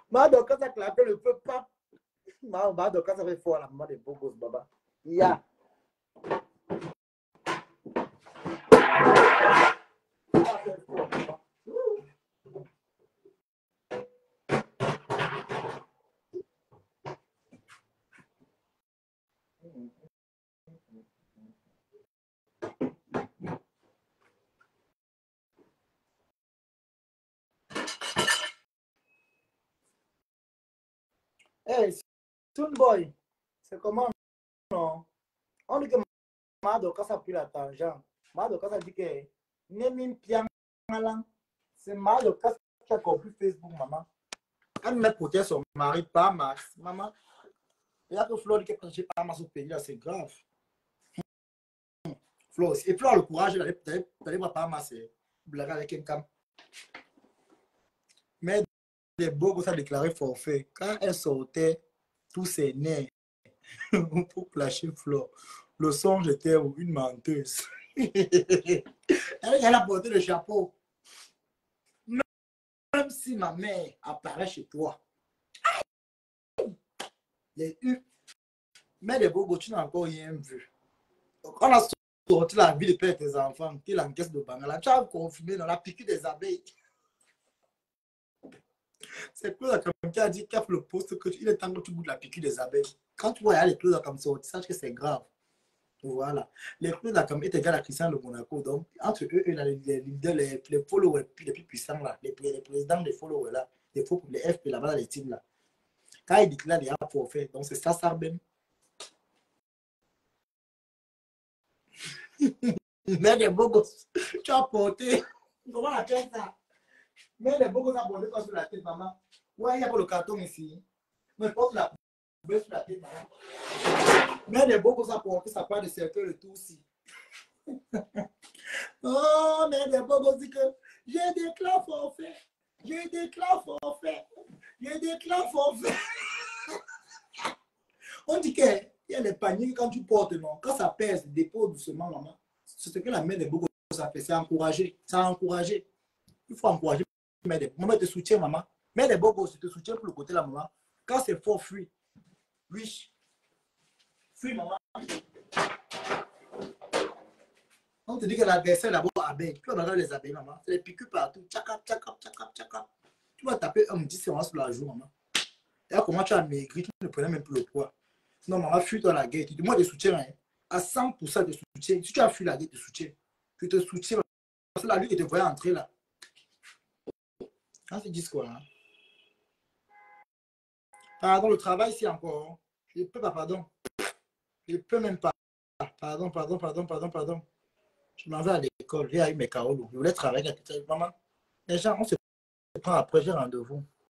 Ma Doka s'est claqué le feu, pas. Ma Doka s'est fait fort la maman de Bogo, baba. Ya. Hey, Soon Boy, c'est comment non? On dit que Madoka a pris la tangente. Madoka a dit que Nemin Piamalan, c'est Madoka qui a compris Facebook, maman. Elle met protéger son mari, pas Max. Maman, il y a que Flo qui a prêché pas Max au pays, là, c'est grave. Flo, et Flo a le courage d'aller voir pas Max, blaguer avec un cam. Mais les beaux ça a déclaré forfait. Quand elle sortait, tous ses nerfs pour clasher Flo. Le songe était une menteuse. Elle a porté le chapeau. Même si ma mère apparaît chez toi. Mais les beaux tu n'as encore rien vu. Donc, on a sorti la vie de père de tes enfants, qui l'encaisse de Bangala. Tu as confirmé dans la piqûre des abeilles. C'est Claude qui a dit qu'il a fait le poste qu'il est temps que tu goûtes la piqûre des abeilles. Quand tu vois les Claude comme sortir, sache que c'est grave. Voilà. Les Claude comme est égal à Christian de Monaco. Donc, entre eux et les followers les plus puissants, là, les présidents des followers, là, les FP là-bas, les teams là. Quand il déclare, il y a forfait. Donc, c'est ça même. Mais les beaux gosses, tu as porté. Comment on appelle ça? Mais les beaux gosses ont porté quoi sur la tête, maman? Ouais, il y a pas le carton ici. Mais porte la poubelle sur la tête, maman. Mais les beaux gosses ont porté sa part de cercueil et tout aussi. Oh, mais des bobos disent que j'ai déclaré forfait. J'ai déclaré forfait. J'ai déclaré forfait. On dit qu'il y a les paniers quand tu portes, non? Quand ça pèse, dépôt doucement, maman. C'est ce que la mère des bobos ça fait. C'est encourager. Ça a encouragé. Il faut encourager. Maman te soutient, maman. Mais les bobos, te soutient pour le côté de la maman. Quand c'est fort, fuis. Oui. Fuis, maman. On te dit que l'adversaire d'abord abeille. Tu vas regarder les abeilles, maman. C'est les piqûres partout. Tchakap, tchakap, tchakap, tchakap. Tu vas taper 10 séances pour la jour, maman. Et là, comment tu as maigri, tu ne prenais même plus le poids. Non, maman, fuis-toi la guerre. Tu te demandes de soutien. Hein. À 100% de soutien. Si tu as fui la guerre, de soutien. Tu te soutiens. Parce que la lutte qui te voyait entrer là. Quand tu dis quoi, hein? Pardon, le travail ici encore. Je ne peux pas, pardon. Je ne peux même pas. Pardon. Je m'en vais à l'école. J'ai eu mes carolos. Je voulais travailler. Maman, les gens, on se prend après, j'ai rendez-vous.